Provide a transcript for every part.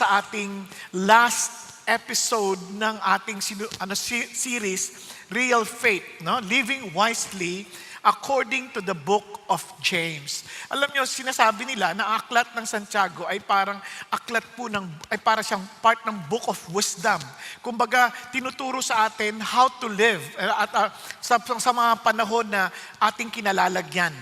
sa ating last episode ng ating series, Real Faith, no? Living Wisely according to the book of James. Alam niyo, sinasabi nila na aklat ng Santiago ay parang ay para siyang part ng book of wisdom. Kumbaga, tinuturo sa atin how to live sa mga panahon na ating kinalalagyan.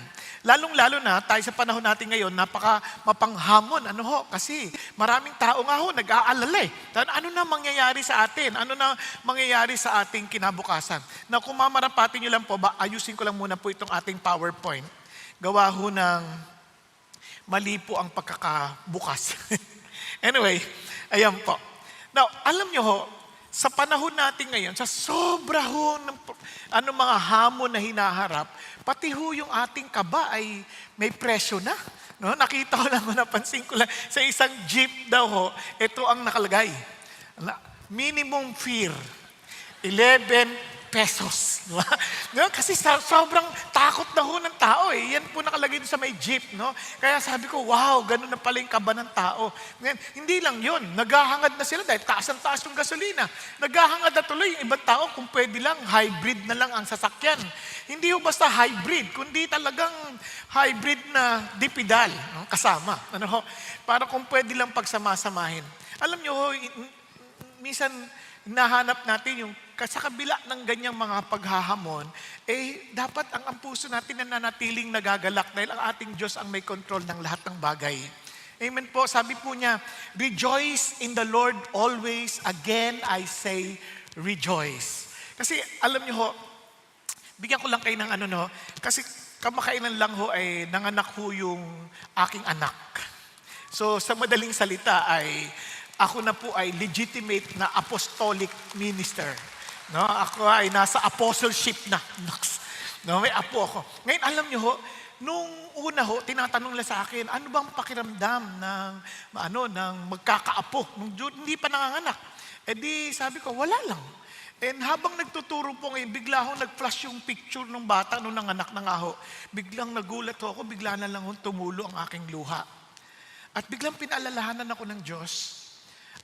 Lalong-lalo na tayo sa panahon natin ngayon, napaka mapanghamon. Kasi maraming tao nga nag-aalala eh. Ano na mangyayari sa atin? Ano na mangyayari sa ating kinabukasan? Na kung mamarapatin nyo lang po, ayusin ko lang muna po itong ating PowerPoint. Gawa ng mali po ang pagkakabukas. Anyway, ayan po. Now, alam nyo sa panahon natin ngayon, sa sobra ng mga hamon na hinaharap, pati yung ating kaba ay may presyo na. No? Nakita ko lang, napansin ko lang, sa isang jeep daw ito ang nakalagay. Minimum fare, 11 pesos. No? Kasi sobrang takot na ng tao eh. Yan po nakalagay sa may jeep. No? Kaya sabi ko, wow, ganun na pala yung kaba ng tao. Ngayon, hindi lang yun. Naghahangad na sila dahil taas ang taas yung gasolina. Naghahangad na tuloy yung ibang tao kung pwede lang, hybrid na lang ang sasakyan. Hindi yung basta hybrid, kundi talagang hybrid na dipedal kasama. Para kung pwede lang pagsamasamahin. Alam nyo, minsan nahanap natin yung sa kabila ng ganyang mga paghahamon, dapat ang puso natin na nanatiling nagagalak dahil ang ating Diyos ang may control ng lahat ng bagay. Amen po. Sabi po niya, rejoice in the Lord always. Again, I say, rejoice. Kasi alam niyo bigyan ko lang kayo ng kasi kamakailan lang ay nanganak yung aking anak. So sa madaling salita ay ako na po ay legitimate na apostolic minister. No, ako ay nasa apostleship na. No, may apo ako. Ngayon alam niyo nung una tinatanong nila sa akin, ano bang pakiramdam ng magkakaapo nung hindi pa nanganganak? Di sabi ko, wala lang. And habang nagtuturo po ngayon, bigla nag-flash yung picture ng bata nung nanganak na nga biglang nagulat ako, bigla na lang tumulo ang aking luha. At biglang pinaalalahanan ako ng Diyos,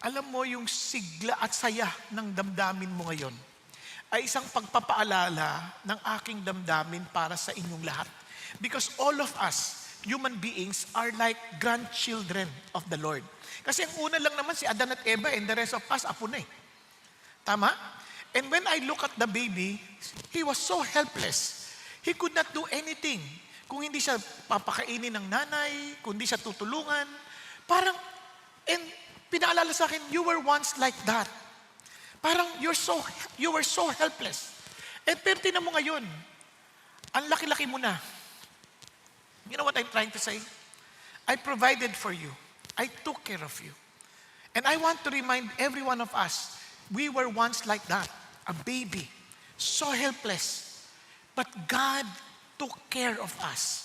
alam mo yung sigla at saya ng damdamin mo ngayon ay isang pagpapaalala ng aking damdamin para sa inyong lahat. Because all of us, human beings, are like grandchildren of the Lord. Kasi ang una lang naman si Adan at Eva and the rest of us, apo na eh. Tama? And when I look at the baby, he was so helpless. He could not do anything. Kung hindi siya papakainin ng nanay, kung hindi siya tutulungan, and pinaalala sa akin, you were once like that. Parang you were so helpless. Pero tinan mo ngayon, ang laki-laki mo na. You know what I'm trying to say? I provided for you. I took care of you. And I want to remind every one of us, we were once like that, a baby, so helpless. But God took care of us.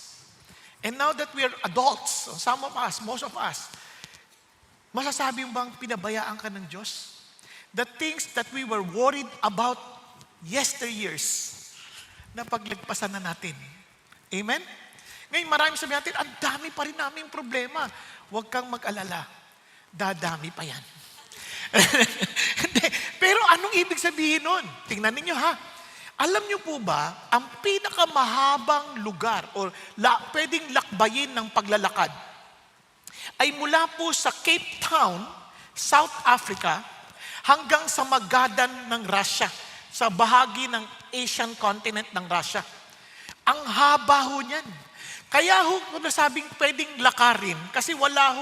And now that we are adults, some of us, most of us, masasabi mo bang pinabayaan ka ng Diyos? The things that we were worried about yesteryears, na paglagpasan na natin. Amen? Ngayon maraming sabi natin, ang dami pa rin naming problema. Huwag kang mag-alala. Dadami pa yan. Pero anong ibig sabihin nun? Tingnan ninyo Alam niyo po ba, ang pinakamahabang lugar o pwedeng lakbayin ng paglalakad ay mula po sa Cape Town, South Africa, hanggang sa Magadan ng Russia, sa bahagi ng Asian continent ng Russia. Ang haba niyan. Kaya nasabing pwedeng lakarin kasi wala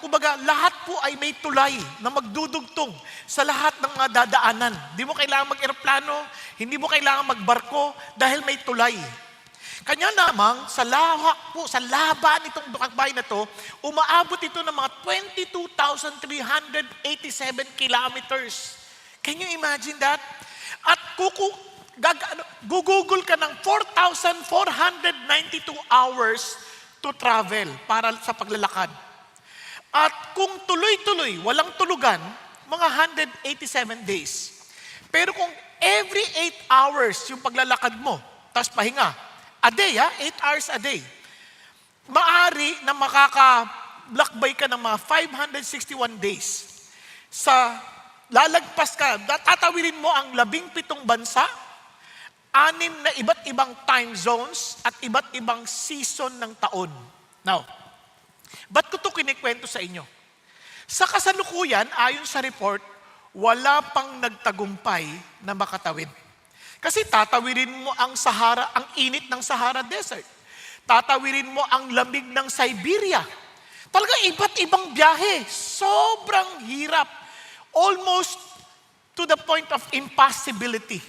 kumbaga, lahat po ay may tulay na magdudugtong sa lahat ng mga dadaanan. Hindi mo kailangan mag-eroplano, hindi mo kailangan magbarko dahil may tulay. Kanya namang sa laba nitong dukakbay na to, umaabot ito ng mga 22,387 kilometers. Can you imagine that? At Google ka ng 4,492 hours to travel para sa paglalakad. At kung tuloy-tuloy, walang tulugan, mga 187 days. Pero kung every 8 hours yung paglalakad mo, tapos pahinga, a day 8 hours a day, maari na maglakbay ka ng mga 561 days. Lalagpas ka, tatawirin mo ang 17 bansa, 6 na iba't ibang time zones, at iba't ibang season ng taon. Now, ba't ko ito kinikwento sa inyo? Sa kasalukuyan, ayon sa report, wala pang nagtagumpay na makatawid. Kasi tatawirin mo ang Sahara, ang init ng Sahara Desert. Tatawirin mo ang lamig ng Siberia. Talaga iba't ibang biyahe. Sobrang hirap. Almost to the point of impossibility.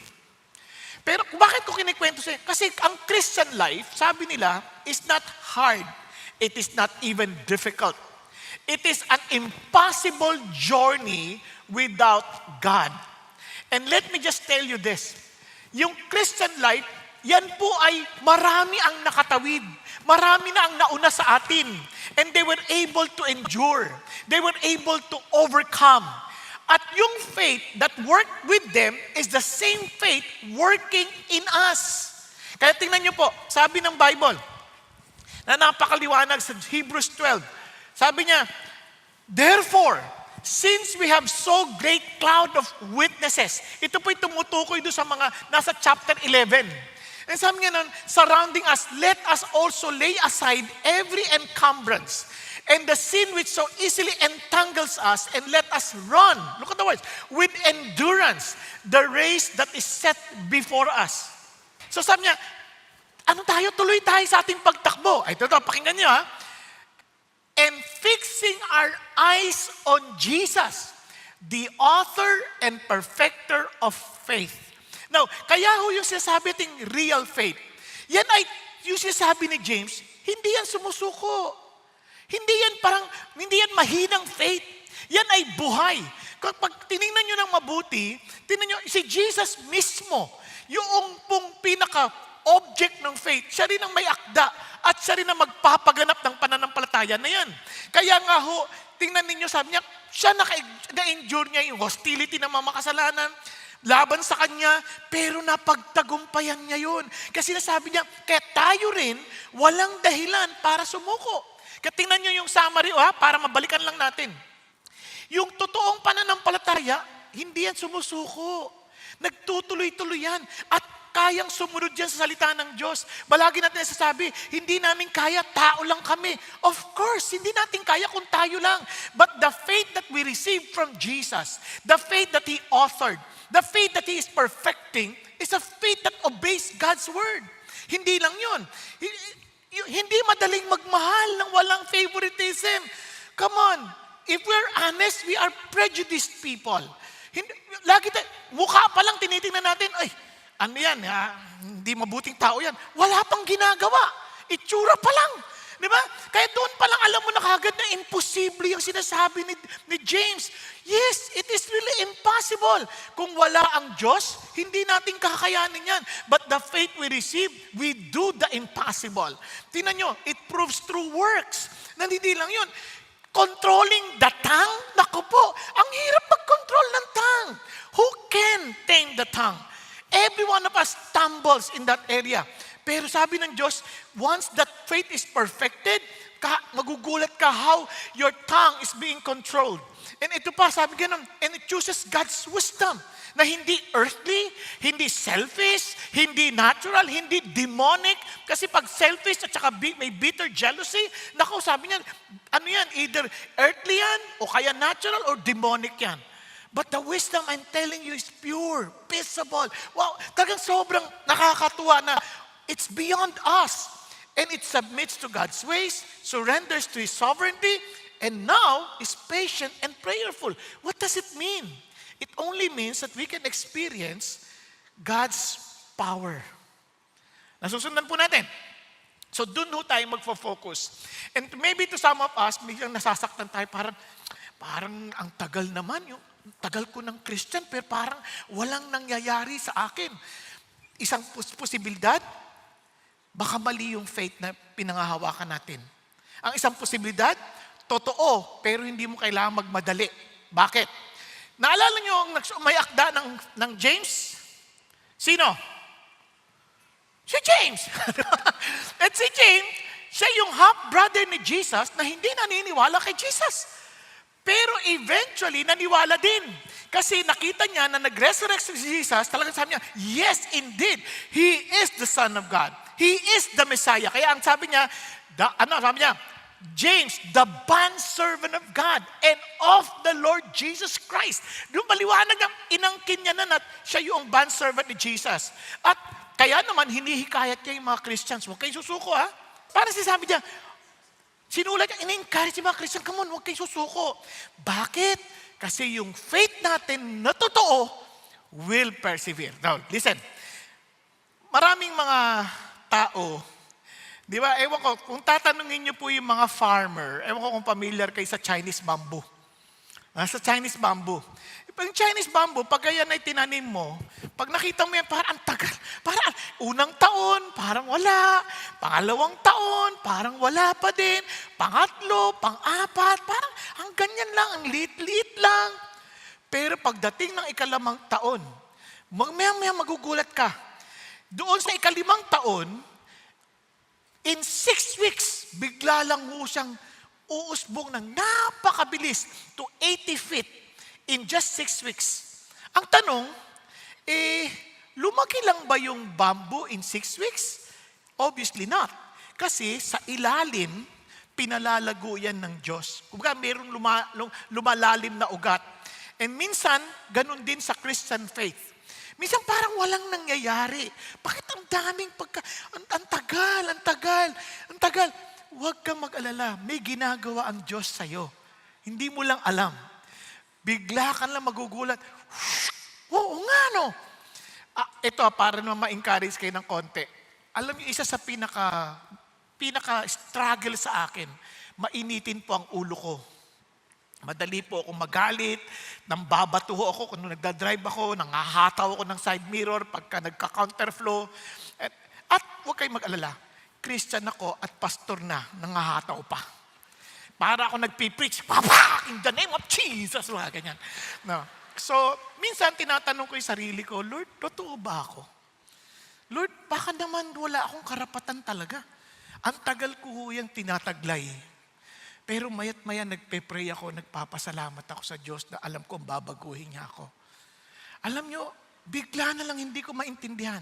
Pero bakit ko kinikwento sa inyo? Kasi ang Christian life, sabi nila, is not hard. It is not even difficult. It is an impossible journey without God. And let me just tell you this. Yung Christian life, yan po ay marami ang nakatawid. Marami na ang nauna sa atin. And they were able to endure. They were able to overcome. At yung faith that worked with them is the same faith working in us. Kaya tingnan niyo po, sabi ng Bible, na napakaliwanag sa Hebrews 12, sabi niya, therefore, since we have so great cloud of witnesses, ito po'y tumutukoy doon sa mga nasa chapter 11. And sabi niya nun, surrounding us, let us also lay aside every encumbrance and the sin which so easily entangles us, and let us run, look at the words, with endurance, the race that is set before us. So sabi niya, ano tayo? Tuloy tayo sa ating pagtakbo. Ay, ito, pakinggan niyo ha. And fixing our eyes on Jesus, the author and perfecter of faith. Now, kaya ho yung sinasabi ating real faith, yan ay, yung sinasabi ni James, hindi yan sumusuko. Hindi yan mahinang faith. Yan ay buhay. Kapag tinignan nyo ng mabuti, tingnan nyo, si Jesus mismo, yung pong pinaka-object ng faith, siya rin ang may akda at siya rin ang magpapaganap ng pananampalataya na yan. Kaya nga ho, tingnan ninyo, sabi niya, siya na-endure niya yung hostility ng mga makasalanan, laban sa kanya, pero napagtagumpayan niya yun. Kasi nasabi niya, kaya tayo rin, walang dahilan para sumuko. Kaya tingnan niyo yung summary, para mabalikan lang natin. Yung totoong pananampalataya, hindi yan sumusuko. Nagtutuloy-tuloy yan. At kayang sumunod dyan sa salita ng Diyos. Balagi natin nasasabi, hindi namin kaya, tao lang kami. Of course, hindi natin kaya kung tayo lang. But the faith that we received from Jesus, the faith that He authored, the faith that He is perfecting, is a faith that obeys God's word. Hindi lang yun. Hindi madaling magmahal ng walang favoritism. Come on, if we're honest, we are prejudiced people. Lagi mukha pa lang tinitingnan natin, ay, ano yan, hindi mabuting tao yan. Wala pang ginagawa. Itsura pa lang. Di ba? Kaya doon pa lang alam mo na kagad na imposible yung sinasabi ni James. Yes, it is really impossible. Kung wala ang Diyos, hindi natin kakayanin yan. But the faith we receive, we do the impossible. Tingnan nyo, it proves through works. Hindi lang yun. Controlling the tongue? Naku po, ang hirap mag-control ng tongue. Who can tame the tongue? Every one of us stumbles in that area. Pero sabi ng Diyos, once that faith is perfected, magugulat ka how your tongue is being controlled. And ito pa, sabi ganun, and it chooses God's wisdom na hindi earthly, hindi selfish, hindi natural, hindi demonic. Kasi pag selfish at saka may bitter jealousy, naku, sabi niya, ano yan, either earthly yan, o kaya natural, or demonic yan. But the wisdom I'm telling you is pure, peaceable. Wow, talagang sobrang nakakatuwa na it's beyond us. And it submits to God's ways, surrenders to His sovereignty, and now is patient and prayerful. What does it mean? It only means that we can experience God's power. Nasusundan po natin. So doon ho tayo magfo-focus. And maybe to some of us, biglang nasasaktan tayo, parang ang tagal naman, yung tagal ko ng Christian, pero parang walang nangyayari sa akin. Isang posibilidad, baka mali yung faith na pinangahawakan natin. Ang isang posibilidad, totoo, pero hindi mo kailangan magmadali. Bakit? Naalala nyo ang may akda ng James? Sino? Si James. At si James, siya yung half-brother ni Jesus na hindi naniniwala kay Jesus. Pero eventually, naniwala din. Kasi nakita niya na nag-resurrect si Jesus, talagang sabi niya, yes, indeed, He is the Son of God. He is the Messiah. Kaya ang sabi niya, sabi niya, James, the bondservant of God and of the Lord Jesus Christ. Doon maliwanag na inangkin niya na siya yung bondservant ni Jesus. At kaya naman, hinihikayat niya yung mga Christians. Huwag kayong susuko, ha? Parang sinasabi niya, sinulat niya, ini-encourage yung mga Christian, come on, huwag kayong susuko. Bakit? Kasi yung faith natin na totoo will persevere. Now, listen. Maraming mga tao, di ba, ewan ko, kung tatanungin niyo po yung mga farmer, ewan ko kung familiar kayo sa Chinese bamboo. Sa Chinese bamboo. Yung Chinese bamboo, pag yan ay tinanim mo, pag nakita mo yan, parang ang tagal. Parang unang taon, parang wala. Pangalawang taon, parang wala pa din. Pangatlo, pang-apat, parang ang ganyan lang, ang liit-liit lang. Pero pagdating ng ikalimang taon, maya magugulat ka. Doon sa ikalimang taon, in 6 weeks, bigla lang ho siyang uusbong ng napakabilis to 80 feet in just 6 weeks. Ang tanong, lumaki lang ba yung bamboo in 6 weeks? Obviously not. Kasi sa ilalim, pinalalago yan ng Diyos. Kumbaga, mayroong lumalalim na ugat. And minsan, ganun din sa Christian faith. Minsan parang walang nangyayari. Bakit ang daming ang tagal. Huwag kang mag-alala. May ginagawa ang Diyos sa'yo. Hindi mo lang alam. Bigla ka lang magugulat. Oo nga, no? Ito, para naman ma-encourage kayo ng konti. Alam niyo, isa sa pinaka-struggle sa akin, mainitin po ang ulo ko. Madali po akong magalit, nambabatuho ako kung nagdadrive ako, nangahataw ako ng side mirror pagka nagka-counterflow. At huwag kayong mag-alala, Christian ako at pastor na, nangahataw pa. Para ako nagpipreach, Papa, in the name of Jesus, mga ganyan. No. So, minsan tinatanong ko yung sarili ko, Lord, totoo ba ako? Lord, baka naman wala akong karapatan talaga. Ang tagal ko yung tinataglay. Pero mayat-maya nagpe-pray ako, nagpapasalamat ako sa Diyos na alam ko babaguhin niya ako. Alam nyo, bigla na lang hindi ko maintindihan.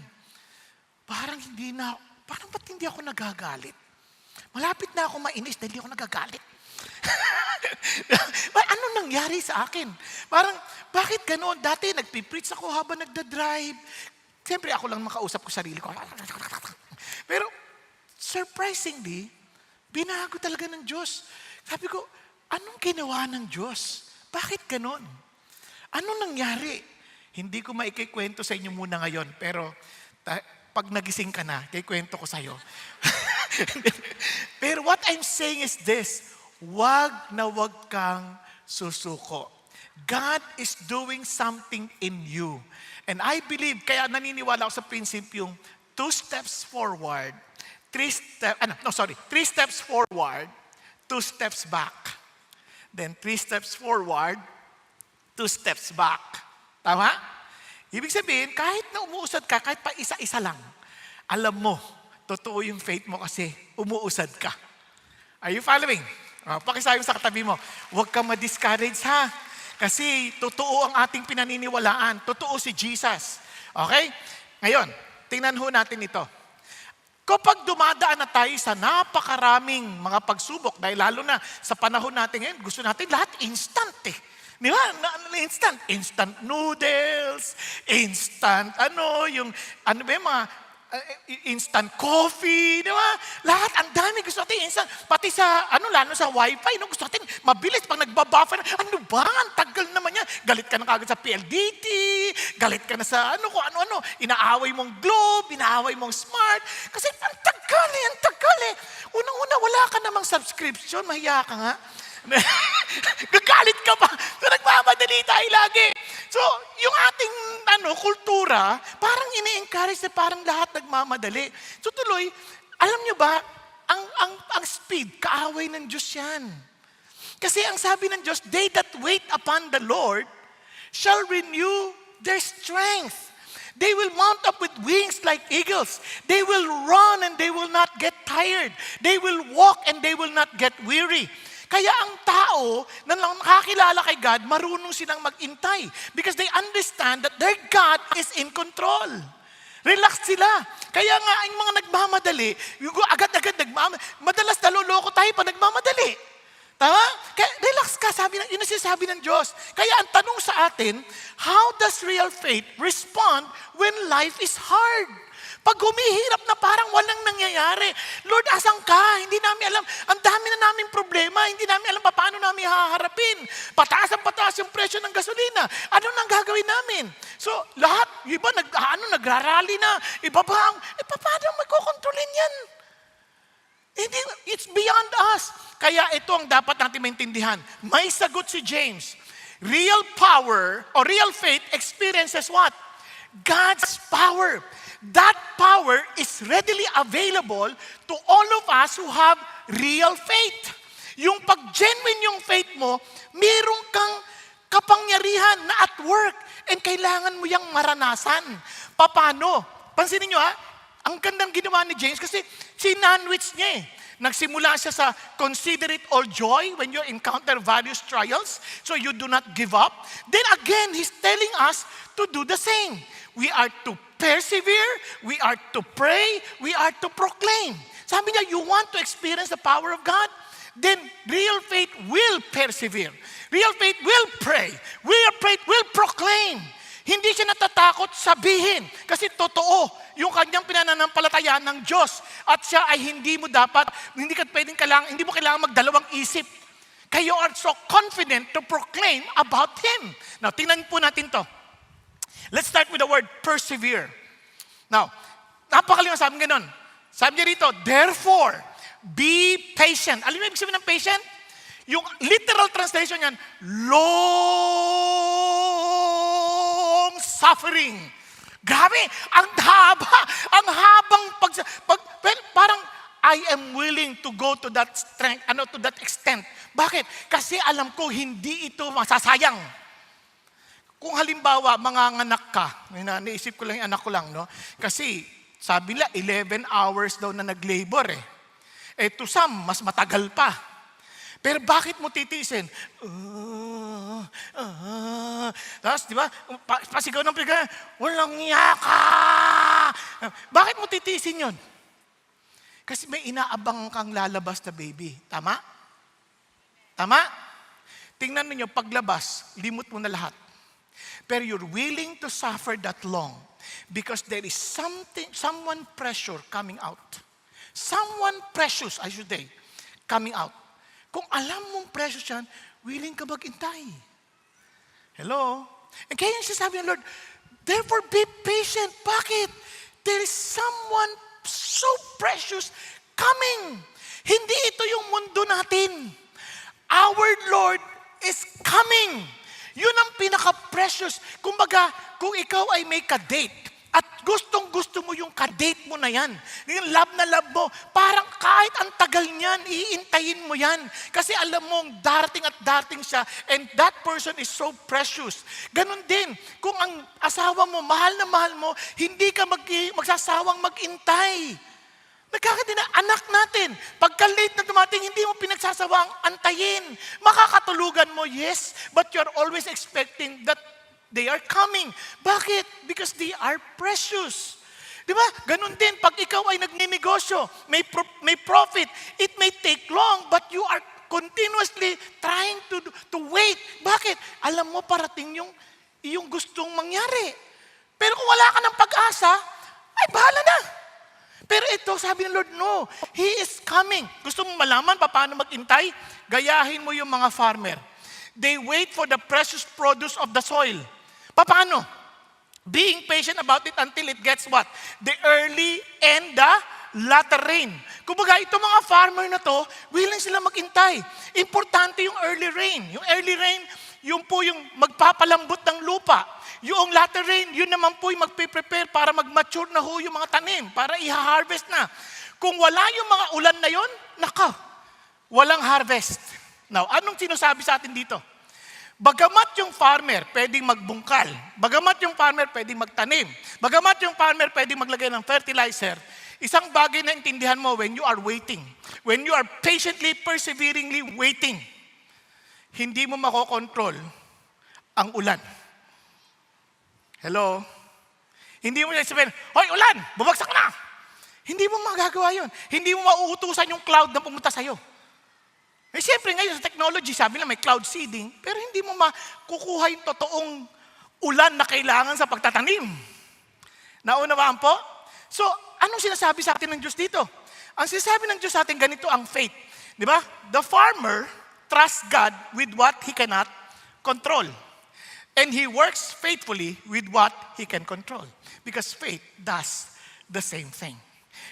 Parang ba't hindi ako nagagalit? Malapit na ako mainis dahil hindi ako nagagalit. Ano nangyari sa akin? Parang, bakit ganoon? Dati nagpipreach ako habang nagdadrive. Siyempre ako lang makausap ko sarili ko. Pero, surprisingly, binago talaga ng Diyos. Sabi ko, anong ginawa ng Diyos? Bakit ganoon? Anong nangyari? Hindi ko maikikwento sa inyo muna ngayon, pero pag nagising ka na, kikwento ko sa'yo. Pero what I'm saying is this, wag kang susuko. God is doing something in you. And I believe, kaya naniniwala ako sa prinsipyong 2 steps forward, 3 steps forward, 2 steps back. Then 3 steps forward, 2 steps back. Tama? Ibig sabihin, kahit na umuusad ka, kahit pa isa-isa lang, alam mo, totoo yung faith mo kasi umuusad ka. Are you following? Pakisabi sa katabi mo, huwag kang ma-discourage ha. Kasi totoo ang ating pinaniniwalaan. Totoo si Jesus. Okay? Ngayon, tingnan ho natin ito. Kapag dumadaan na tayo sa napakaraming mga pagsubok, dahil lalo na sa panahon natin ngayon, gusto natin lahat instant eh. Di ba? Instant. Instant noodles, instant yung mga instant coffee, di ba? Lahat, ang dami gusto natin instant. Pati sa, lalo sa wifi, gusto natin mabilis pag nagbabuffer. Ano ba? Ang tagal naman yan. Galit ka na kagad sa PLDT, galit ka na sa kung ano-ano. Inaaway mong Globe, inaaway mong Smart. Kasi ang tagal eh. Unang-una, wala ka namang subscription, mahiya ka nga. Gagalit ka pa. So, nagmamadali tayo lagi. So, yung ating kultura, parang ini-encourage na parang lahat nagmamadali. So, tuloy, alam nyo ba, ang speed, kaaway ng Diyos yan. Kasi ang sabi ng Diyos, they that wait upon the Lord shall renew their strength. They will mount up with wings like eagles. They will run and they will not get tired. They will walk and they will not get weary. Kaya ang tao na nakakilala kay God, marunong silang mag-intay because they understand that their God is in control. Relax sila. Kaya nga, ang mga nagmamadali, yung agad-agad madalas naloloko tayo pa nagmamadali. Tama? Kaya relax ka, yun ang sinasabi ng Diyos. Kaya ang tanong sa atin, how does real faith respond when life is hard? Pag humihirap na parang walang nangyayari, Lord, asan ka? Hindi namin alam. Ang dami na naming problema. Hindi namin alam paano namin haharapin. Pataas yung presyo ng gasolina. Ano nang gagawin namin? So, lahat, iba nagrarally na. Iba pa, paano magkokontrolin yan? It's beyond us. Kaya ito ang dapat natin maintindihan. May sagot si James. Real power or real faith experiences what? God's power. That power is readily available to all of us who have real faith. Yung pag-genuine yung faith mo, meron kang kapangyarihan na at work and kailangan mo yung maranasan. Paano? Pansinin nyo ang gandang ginawa ni James kasi sinandwich niya Nagsimula siya sa consider it all joy when you encounter various trials so you do not give up. Then again, he's telling us to do the same. We are to persevere, we are to pray, we are to proclaim. Sabi niya, you want to experience the power of God? Then real faith will persevere. Real faith will pray. Real faith will proclaim. Hindi siya natatakot sabihin kasi totoo yung kanyang pinananampalatayaan ng Diyos at siya ay hindi mo kailangan magdalawang isip. Kayo are so confident to proclaim about Him. Now, tingnan po natin to. Let's start with the word persevere. Now, napakaliwanag sabi ganun. Sabi niya rito, therefore, be patient. Alam mo ibig sabihin ng patient? Yung literal translation niyan, long suffering. Grabe, ang habang parang I am willing to go to that strength, to that extent. Bakit? Kasi alam ko hindi ito masasayang. Kung halimbawa, manganganak ka, naisip ko lang yung anak ko lang, no? Kasi sabi nila, 11 hours daw na nag-labor to some, mas matagal pa. Pero bakit mo titiisin? Tapos, di ba, pasigaw ng piga, walang yaka! Bakit mo titiisin yun? Kasi may inaabang kang lalabas na baby. Tama? Tama? Tingnan ninyo, paglabas, limot mo na lahat. Pero you're willing to suffer that long because there is someone pressure coming out. Someone precious, I should say, coming out. Kung alam mong precious yan, willing ka maghintay. Hello? And kaya yung sinasabi ng Lord, therefore be patient. Bakit? There is someone so precious coming. Hindi ito yung mundo natin. Our Lord is coming. Yun ang pinaka-precious. Kumbaga, kung ikaw ay may ka-date, at gustong-gusto mo yung ka-date mo na yan, yung love na love mo, parang kahit ang tagal niyan, iintayin mo yan. Kasi alam mong darating at darating siya, and that person is so precious. Ganon din, kung ang asawa mo, mahal na mahal mo, hindi ka magsasawang mag-intay. Anak natin, pagka late na dumating, hindi mo pinagsasawang antayin. Makakatulugan mo, yes, but you're always expecting that they are coming. Bakit? Because they are precious. Di ba? Ganun din, pag ikaw ay nagninegosyo, may profit, it may take long, but you are continuously trying to wait. Bakit? Alam mo, parating yung gustong mangyari. Pero kung wala ka ng pag-asa, ay bahala na. Pero ito, sabi ng Lord, no, He is coming. Gusto mong malaman paano mag-intay? Gayahin mo yung mga farmer. They wait for the precious produce of the soil. Paano? Being patient about it until it gets what? The early and the latter rain. Kumbaga, itong mga farmer na to, willing sila mag-intay. Importante yung early rain. Yung early rain, yun po yung magpapalambot ng lupa. Yung latter rain, yun naman po yung magpe-prepare para mag-mature na ho yung mga tanim, para i-harvest na. Kung wala yung mga ulan na yun, walang harvest. Now, anong sinasabi sa atin dito? Bagamat yung farmer pwedeng magbungkal, bagamat yung farmer pwedeng magtanim, bagamat yung farmer pwedeng maglagay ng fertilizer, isang bagay na intindihan mo when you are waiting, when you are patiently, perseveringly waiting, hindi mo makokontrol ang ulan. Hello? Hindi mo sabihin, hoy ulan, bumagsak na! Hindi mo magagawa yun. Hindi mo mauutusan yung cloud na pumunta sa'yo. Eh siyempre ngayon sa technology, sabi na may cloud seeding, pero hindi mo makukuha yung totoong ulan na kailangan sa pagtatanim. Naunawaan po? So, anong sinasabi sa atin ng Diyos dito? Ang sinasabi ng Diyos sa atin, ganito ang faith. Di ba? The farmer trusts God with what he cannot control. And he works faithfully with what he can control. Because faith does the same thing.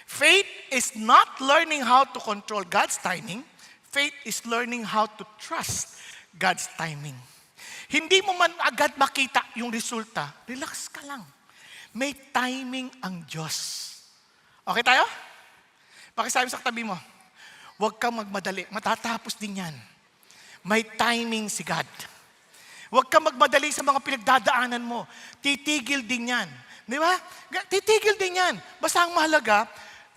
Faith is not learning how to control God's timing. Faith is learning how to trust God's timing. Hindi mo man agad makita yung resulta, relax ka lang. May timing ang Diyos. Okay tayo? Pakisabi sa katabi mo, huwag kang magmadali, matatapos din yan. May timing si God. Huwag kang magmadali sa mga pinagdadaanan mo. Titigil din yan. Di ba? Titigil din yan. Basta ang mahalaga,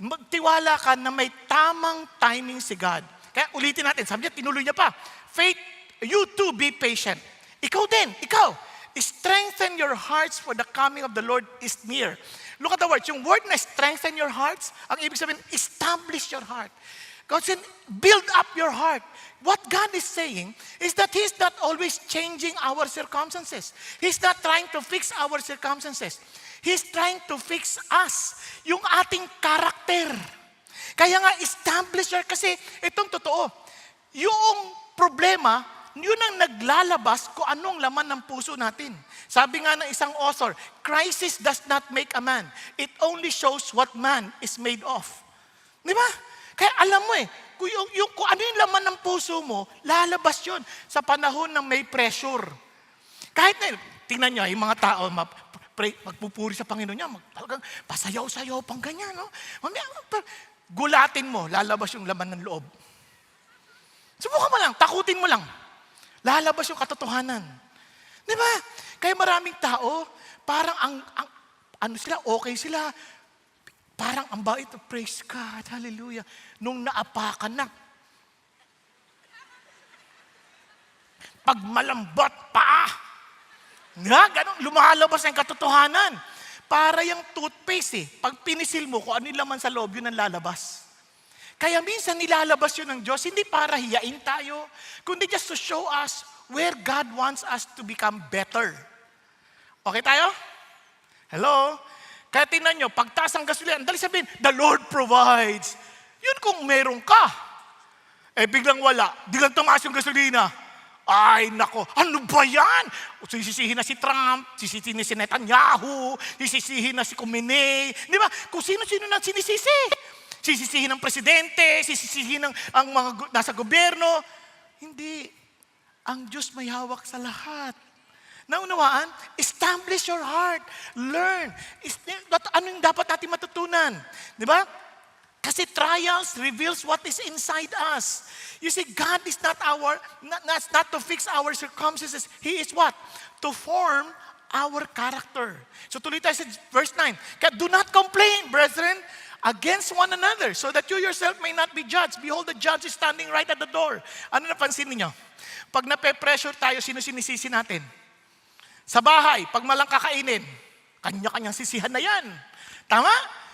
magtiwala ka na may tamang timing si God. Kaya ulitin natin, sabi niya, tinuloy niya pa. Faith, you too be patient. Ikaw din, ikaw. Strengthen your hearts for the coming of the Lord is near. Look at the words. Yung word na strengthen your hearts, ang ibig sabihin, establish your heart. God said, build up your heart. What God is saying is that He's not always changing our circumstances. He's not trying to fix our circumstances. He's trying to fix us. Yung ating karakter. Kaya nga, establish your, kasi itong totoo. Yung problema, yun ang naglalabas kung anong laman ng puso natin. Sabi nga ng isang author, crisis does not make a man. It only shows what man is made of. Di ba? Kaya alam mo kung ano yung laman ng puso mo, lalabas yun sa panahon ng may pressure. Kahit na, tingnan nyo, yung mga tao, magpupuri sa Panginoon niya, talagang pasayaw-sayaw pang ganyan, no? Gulatin mo, lalabas yung laman ng loob. Subukan mo lang, takutin mo lang. Lalabas yung katotohanan. Di ba? Kaya maraming tao, parang ano sila, okay sila. Parang ang bait, praise God, hallelujah. Nung naapakan na. Pag malambot pa, ganun, lumalabas ang katotohanan. Para yung toothpaste pag pinisil mo, kung ano yung laman sa loob, yun ang lalabas. Kaya minsan nilalabas yun ng Diyos, hindi para hiyain tayo, kundi just to show us where God wants us to become better. Okay tayo? Hello? Kaya tingnan nyo, pagtaas ang gasolina, dali sabihin, the Lord provides. Yun kung meron ka. Biglang wala, biglang tumaas yung gasolina. Ay, nako, ano ba yan? Sisisihin na si Trump, sisisihin na si Netanyahu, sisisihin na si Khomeini. Di ba? Kung sino-sino na sinisisi. Sisisihin ng presidente, sisisihin ng ang mga nasa gobyerno. Hindi. Ang Diyos may hawak sa lahat. Naunawaan? Establish your heart. Learn. Ano yung dapat natin matutunan? Di ba? Kasi trials reveals what is inside us. You see, God is not not to fix our circumstances. He is what? To form our character. So tuloy tayo sa verse 9. Kaya do not complain, brethren, against one another, so that you yourself may not be judged. Behold, the judge is standing right at the door. Ano napansin niyo? Pag nape-pressure tayo, sino sinisisi natin? Sa bahay, pag malang kakainin, kanya-kanyang sisihan na yan. Tama?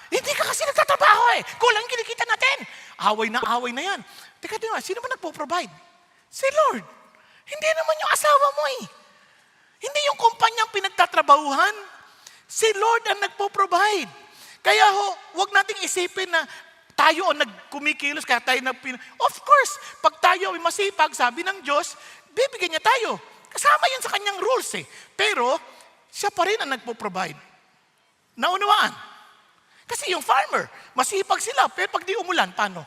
Hindi ka kasi nagtatrabaho Kulang kinikita natin. Away na yan. Teka, sino ba nagpo-provide? Si Lord. Hindi naman yung asawa mo Hindi yung kumpanyang pinagtatrabahuhan. Si Lord ang nagpo-provide. Kaya huwag nating isipin na tayo ang nagkumikilos, kaya tayo Of course, pag tayo ay masipag, sabi ng Diyos, bibigyan niya tayo. Kasama yan sa kanyang rules Pero, siya pa rin ang nagpo-provide. Naunawaan? Kasi yung farmer, masipag sila, pero pag di umulan, paano?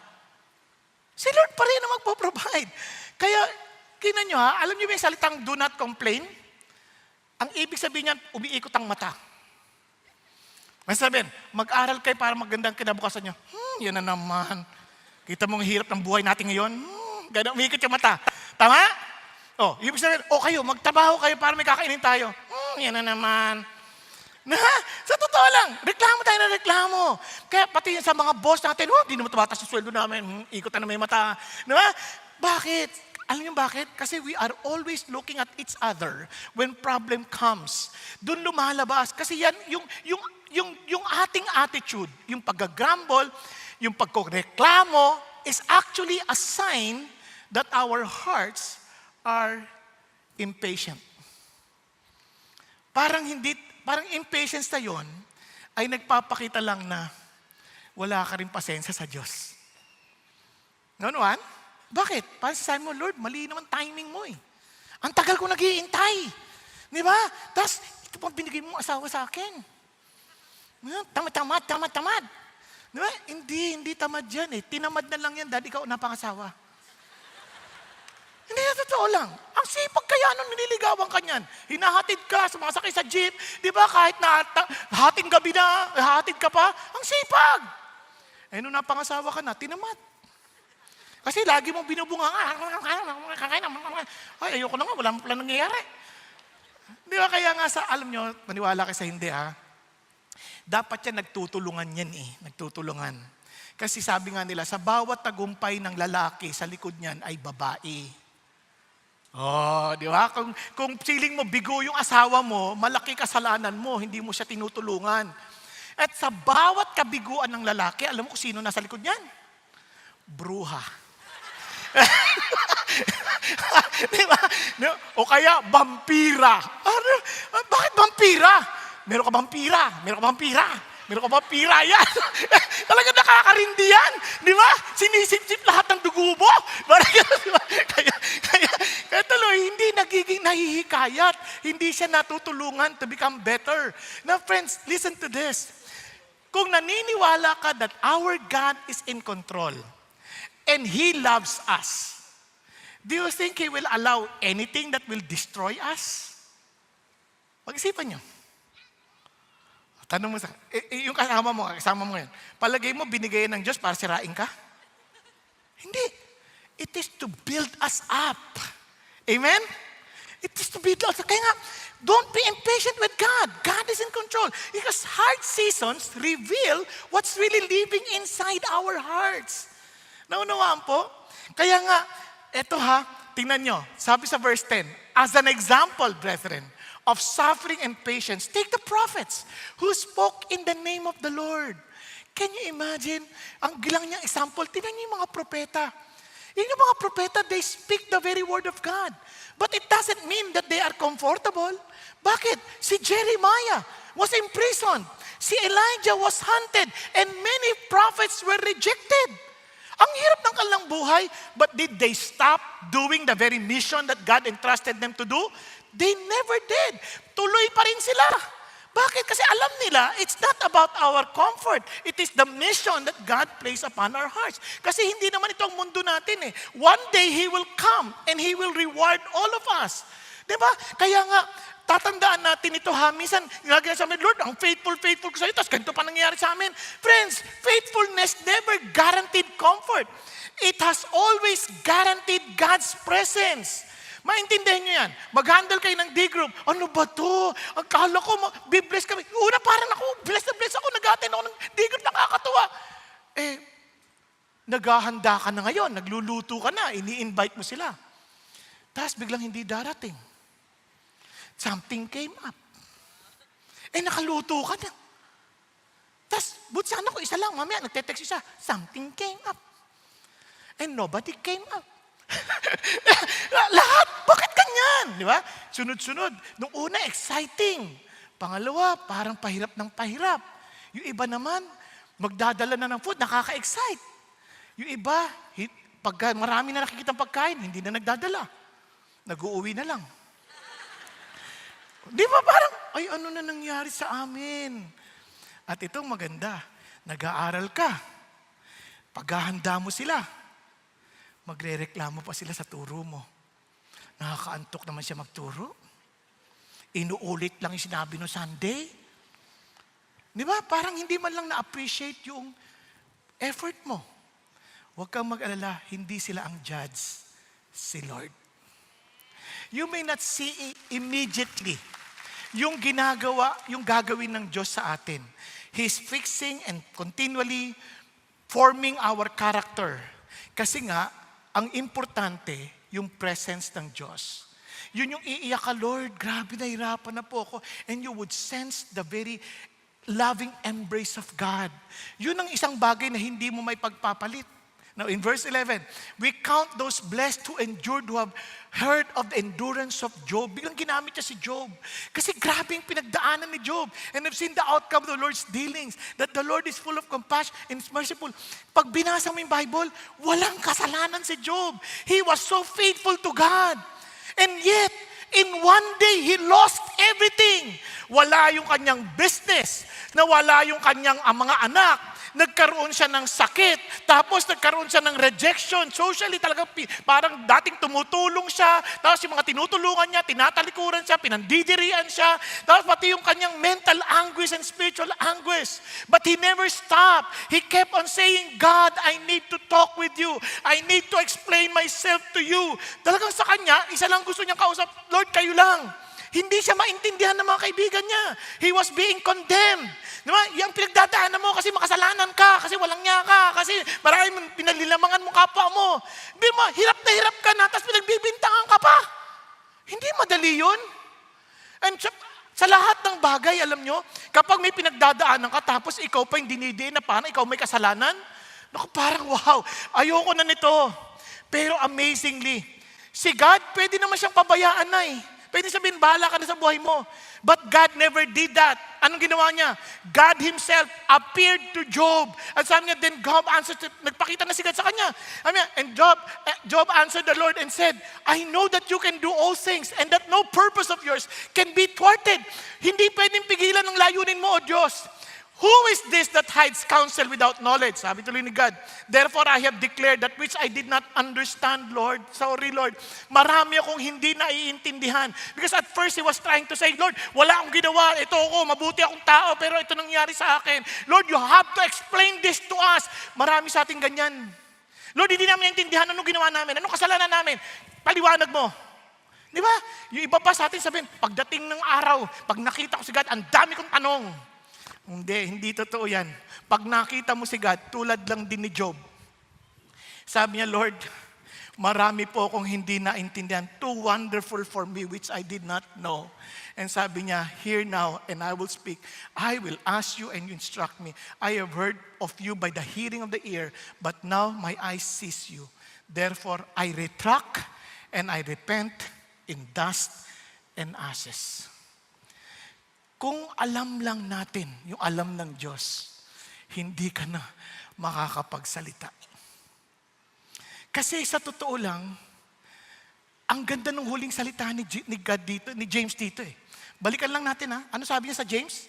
Si Lord pa rin ang magpo-provide. Kaya, kinan nyo alam nyo ba yung salitang do not complain? Ang ibig sabihin niyan, umiikot ang mata. May sabihin, mag-aral kayo para magandang kinabukasan nyo. Yan na naman. Kita mo ang hirap ng buhay natin ngayon. Ganun, umiikot yung mata. Tama? Oh, ibig sabihin, kayo, magtrabaho kayo para may kakainin tayo. Yan na naman. Na, sa totoo lang, reklamo tayo na reklamo. Kaya pati sa mga boss natin, di naman tumataas yung sweldo namin, ikot na may mata. Diba? Bakit? Alam niyo bakit? Kasi we are always looking at each other when problem comes. Doon lumalabas. Kasi yan, yung ating attitude, yung pag-grumble, yung pagkoreklamo, is actually a sign that our hearts are impatient. Parang impatience na yon ay nagpapakita lang na wala ka rin pasensya sa Diyos. Ganoon? Bakit? Parang sabi mo, Lord, mali naman timing mo eh. Ang tagal ko nag-iintay. Di ba? Tapos, ito pang binigay mong asawa sa akin. Tamad. Di ba? Hindi tamad yan eh. Tinamad na lang yan dahil ikaw napangasawa. Hindi na totoo lang. Ang sipag kaya nung nililigawan ka niyan. Hinahatid ka, sumasakay sa jeep. Di ba? Kahit na hating gabi na, hatid ka pa. Ang sipag. Eh, nung napangasawa ka na, tinamad. Kasi lagi mong binubunga ay, ayoko na nga, wala mo pala nangyayari. Di ba? Kaya nga alam nyo, maniwala kayo sa hindi dapat yan nagtutulungan yan nagtutulungan. Kasi sabi nga nila, sa bawat tagumpay ng lalaki, sa likod niyan ay babae. Di ba? Kung feeling mo bigo yung asawa mo, malaki kasalanan mo, hindi mo siya tinutulungan. At sa bawat kabiguan ng lalaki, alam mo kung sino nasa likod niyan? Bruha. Diba? O kaya, vampira. Bakit vampira? Meron ka vampira. Yan. Talaga nakakarindi yan. Di ba? Sinisip-sip lahat ng dugo mo. Diba? Kaya tuloy, hindi nagiging nahihikayat. Hindi siya natutulungan to become better. Now friends, listen to this. Kung naniniwala ka that our God is in control, and He loves us, do you think He will allow anything that will destroy us? Pag-isipan nyo. Tanong mo yung kasama mo ngayon, palagay mo binigay ng Diyos para sirain ka? Hindi. It is to build us up. Amen? It is to build us up. Kaya nga, don't be impatient with God. God is in control. Because hard seasons reveal what's really living inside our hearts. Naunawaan po? Kaya nga, tingnan nyo, sabi sa verse 10, as an example, brethren, of suffering and patience, take the prophets who spoke in the name of the Lord. Can you imagine? Ang gilang niyang example, tingnan niyo yung mga propeta. Yung mga propeta, they speak the very word of God. But it doesn't mean that they are comfortable. Bakit? Si Jeremiah was imprisoned. Si Elijah was hunted. And many prophets were rejected. Ang hirap ng kanilang buhay, but did they stop doing the very mission that God entrusted them to do? They never did. Tuloy pa rin sila. Bakit? Kasi alam nila, it's not about our comfort. It is the mission that God placed upon our hearts. Kasi hindi naman ito ang mundo natin eh. One day, He will come and He will reward all of us. Diba? Kaya nga, tatandaan natin ito minsan, nilagay sa amin, Lord, ang faithful ko sa iyo, tapos ganito pa nangyayari sa amin. Friends, faithfulness never guaranteed comfort. It has always guaranteed God's presence. Maintindihan nyo yan. Mag-handle kayo ng D-group. Ano ba to? Akala ko, be-bless kami. Una, parang ako, bless ako, nag-attend ako ng D-group, nakakatuwa. Naghahanda ka na ngayon, nagluluto ka na, ini-invite mo sila. Tapos biglang hindi darating. Something came up. Nakaluto ka na. Tapos, buti sana ko isa lang, mamaya, nagte-text siya, something came up. And nobody came up. Lahat, bakit ganyan? Di ba? Sunod-sunod. Nung una, exciting. Pangalawa, parang pahirap ng pahirap. Yung iba naman, magdadala na ng food, nakaka-excite. Yung iba, pag marami na nakikita pagkain, hindi na nagdadala. Nag-uuwi na lang. Di ba parang, ano na nangyari sa amin? At itong maganda, nag-aaral ka. Paghahanda mo sila, magre-reklamo pa sila sa turo mo. Nakakaantok naman siya magturo. Inuulit lang yung sinabi no Sunday. Di ba? Parang hindi man lang na-appreciate yung effort mo. Huwag kang mag-alala, hindi sila ang judge, si Lord. You may not see it immediately. Yung gagawin ng Diyos sa atin. He's fixing and continually forming our character. Kasi nga, ang importante, yung presence ng Diyos. Yun yung iiyak ka, Lord, grabe, nahirapan na po ako. And you would sense the very loving embrace of God. Yun ang isang bagay na hindi mo may pagpapalit. Now, in verse 11, we count those blessed who endured, who have heard of the endurance of Job. Biglang ginamit niya si Job. Kasi grabe yung pinagdaanan ni Job. And I've seen the outcome of the Lord's dealings, that the Lord is full of compassion and is merciful. Pag binasa mo yung Bible, walang kasalanan si Job. He was so faithful to God. And yet, in one day, he lost everything. Wala yung kanyang business, nawala yung kanyang mga anak, nagkaroon siya ng sakit, tapos nagkaroon siya ng rejection. Socially talaga, parang dating tumutulong siya, tapos yung mga tinutulungan niya, tinatalikuran siya, pinandidirian siya, tapos pati yung kanyang mental anguish and spiritual anguish. But he never stopped. He kept on saying, God, I need to talk with you. I need to explain myself to you. Talagang sa kanya, isa lang gusto niyang kausap, Lord, kayo lang. Hindi siya maintindihan ng mga kaibigan niya. He was being condemned. Diba? Yung pinagdadaanan mo kasi makasalanan ka, kasi walang niya ka, kasi maraming pinalilamangan mo kapwa mo. Di mo, hirap na hirap ka na, tapos pinagbibintangan ka pa. Hindi madali yun. And sa lahat ng bagay, alam nyo, kapag may pinagdadaanan ka, tapos ikaw pa yung dinidiin na parang ikaw may kasalanan, naku, parang wow, ayoko na nito. Pero amazingly, si God, pwede naman siyang pabayaan na eh. Pwede sabihin, bahala ka na sa buhay mo. But God never did that. Anong ginawa niya? God Himself appeared to Job. At sabi niya, then Job answered, nagpakita na si God sa kanya. And Job answered the Lord and said, I know that you can do all things and that no purpose of yours can be thwarted. Hindi pwedeng pigilan ng layunin mo, O Diyos. Who is this that hides counsel without knowledge? Sabi tuloy ni God, therefore I have declared that which I did not understand, Lord. Sorry, Lord. Marami akong hindi naiintindihan. Because at first he was trying to say, Lord, wala akong ginawa. Ito ako, mabuti akong tao, pero ito nangyari sa akin. Lord, you have to explain this to us. Marami sa ating ganyan. Lord, hindi namin naintindihan anong ginawa namin. Anong kasalanan namin? Paliwanag mo. Di ba? Yung iba pa sa atin sabihin, pagdating ng araw, pag nakita ko si God, ang dami kong tanong. Hindi totoo yan. Pag nakita mo si God, tulad lang din ni Job. Sabi niya, Lord, marami po akong hindi naintindihan. Too wonderful for me, which I did not know. And sabi niya, hear now, and I will speak. I will ask you and you instruct me. I have heard of you by the hearing of the ear, but now my eyes sees you. Therefore, I retract and I repent in dust and ashes. Kung alam lang natin, yung alam ng Diyos, hindi ka na makakapagsalita. Kasi sa totoo lang, ang ganda ng huling salita ni God dito, ni James dito eh. Balikan lang natin ha. Ano sabi niya sa James?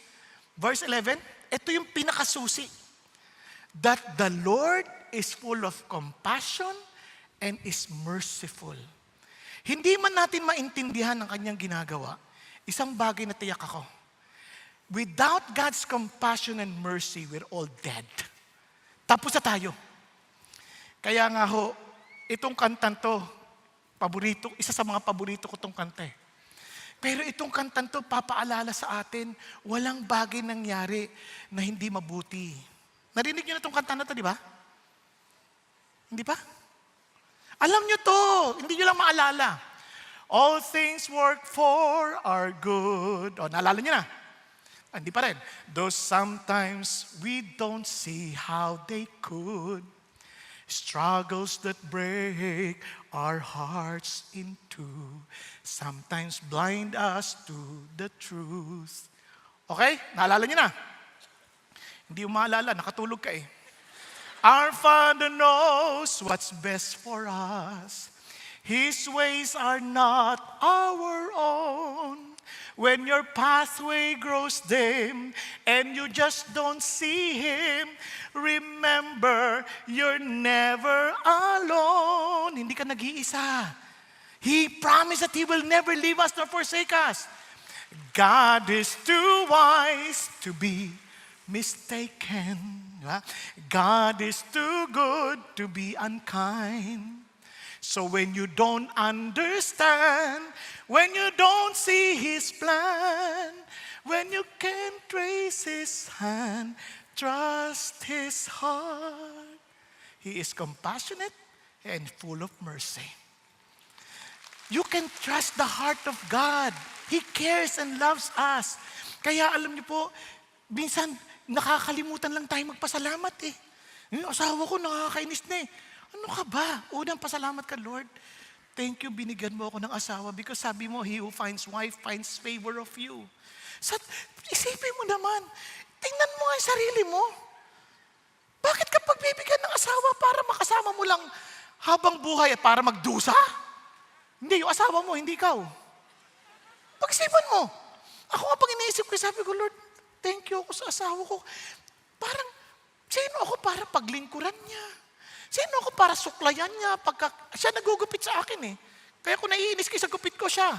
Verse 11, ito yung pinakasusi. That the Lord is full of compassion and is merciful. Hindi man natin maintindihan ang kanyang ginagawa, isang bagay na tiyak ako. Without God's compassion and mercy, we're all dead. Tapos na tayo. Kaya nga ho, itong kantan to, isa sa mga paborito ko itong kanta eh. Pero itong kantan to, papaalala sa atin, walang bagay nangyari na hindi mabuti. Narinig niyo na itong kanta na to, di ba? Hindi ba? Alam niyo to, hindi niyo lang maalala. All things work for our good. O, naalala niyo na? Hindi pa rin. Though sometimes we don't see how they could. Struggles that break our hearts in two. Sometimes blind us to the truth. Okay? Naalala niyo na? Hindi mo maalala, nakatulog ka eh. Our Father knows what's best for us. His ways are not our own. When your pathway grows dim and you just don't see Him, remember, you're never alone. Hindi ka nag-iisa. He promised that He will never leave us nor forsake us. God is too wise to be mistaken. God is too good to be unkind. So when you don't understand, when you don't see His plan, when you can't trace His hand, trust His heart. He is compassionate and full of mercy. You can trust the heart of God. He cares and loves us. Kaya alam niyo po, minsan nakakalimutan lang tayo magpasalamat eh. Yung asawa ko nakakainis na eh. Ano ka ba? Unang pasalamat ka, Lord. Thank you, binigyan mo ako ng asawa because sabi mo, he who finds wife finds favor of you. So, isipin mo naman, tingnan mo nga yung sarili mo. Bakit ka pagbibigyan ng asawa para makasama mo lang habang buhay at para magdusa? Hindi, yung asawa mo, hindi ikaw. Pag-isipan mo. Ako nga pag iniisip ko, sabi ko, Lord, thank you ako sa asawa ko. Parang, sino ako para paglingkuran niya? Sino ako para suklayan niya? Pagka, siya nagugupit sa akin eh. Kaya kung naiinis kayo sa gupit ko siya.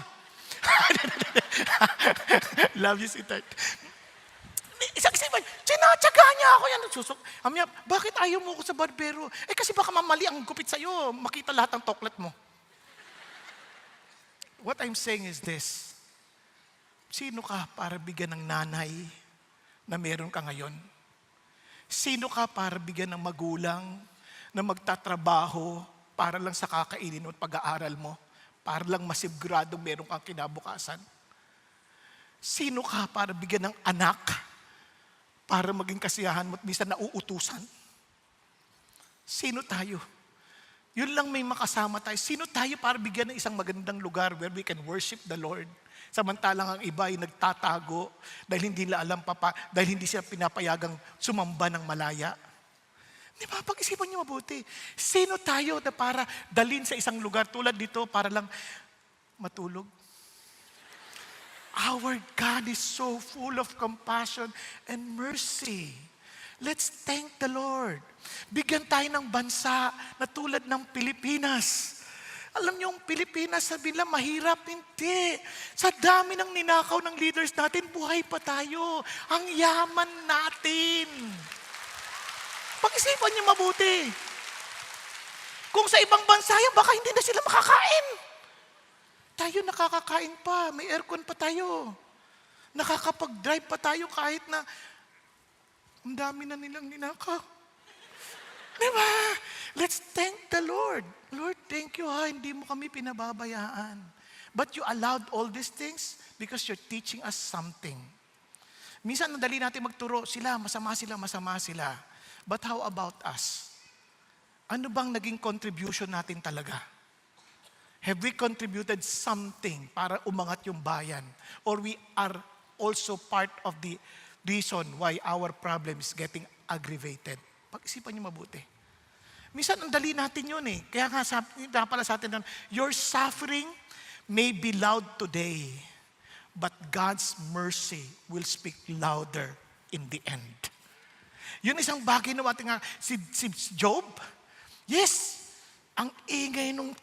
Love you, sweetheart. Isang isipan, sinatsaga niya ako yan. Susok. Amya, bakit ayaw mo ko sa barbero? Eh kasi baka mamali ang gupit sa'yo. Makita lahat ng toklat mo. What I'm saying is this. Sino ka para bigyan ng nanay na meron ka ngayon? Sino ka para bigyan ng magulang na magtatrabaho para lang sa kakainin mo at pag-aaral mo? Para lang masigurado meron kang kinabukasan? Sino ka para bigyan ng anak para maging kasiyahan mo at minsan nauutusan? Sino tayo? Yun lang may makasama tayo. Sino tayo para bigyan ng isang magandang lugar where we can worship the Lord? Samantalang ang iba ay nagtatago dahil hindi nila alam dahil hindi siya pinapayagang sumamba ng malaya. Di ba? Pag-isipan niyo mabuti. Sino tayo na para dalhin sa isang lugar tulad dito para lang matulog? Our God is so full of compassion and mercy. Let's thank the Lord. Bigyan tayo ng bansa na tulad ng Pilipinas. Alam niyo, yung Pilipinas, sabi nila, mahirap. Hindi. Sa dami ng ninakaw ng leaders natin, buhay pa tayo. Ang yaman natin. Pag-isipan niyo mabuti. Kung sa ibang bansa yan, baka hindi na sila makakain. Tayo nakakakain pa. May aircon pa tayo. Nakakapag-drive pa tayo kahit na ang dami na nilang ninakaw. Diba? Let's thank the Lord. Lord, thank you hindi mo kami pinababayaan. But you allowed all these things because you're teaching us something. Minsan, nadali natin magturo, masama sila. But how about us? Ano bang naging contribution natin talaga? Have we contributed something para umangat yung bayan? Or we are also part of the reason why our problem is getting aggravated? Pag-isipan niyo mabuti. Minsan, ang dali natin yun eh. Kaya nga, pala sa atin, your suffering may be loud today, but God's mercy will speak louder in the end. Yun isang bagay na ating si Job. Yes, ang ingay nung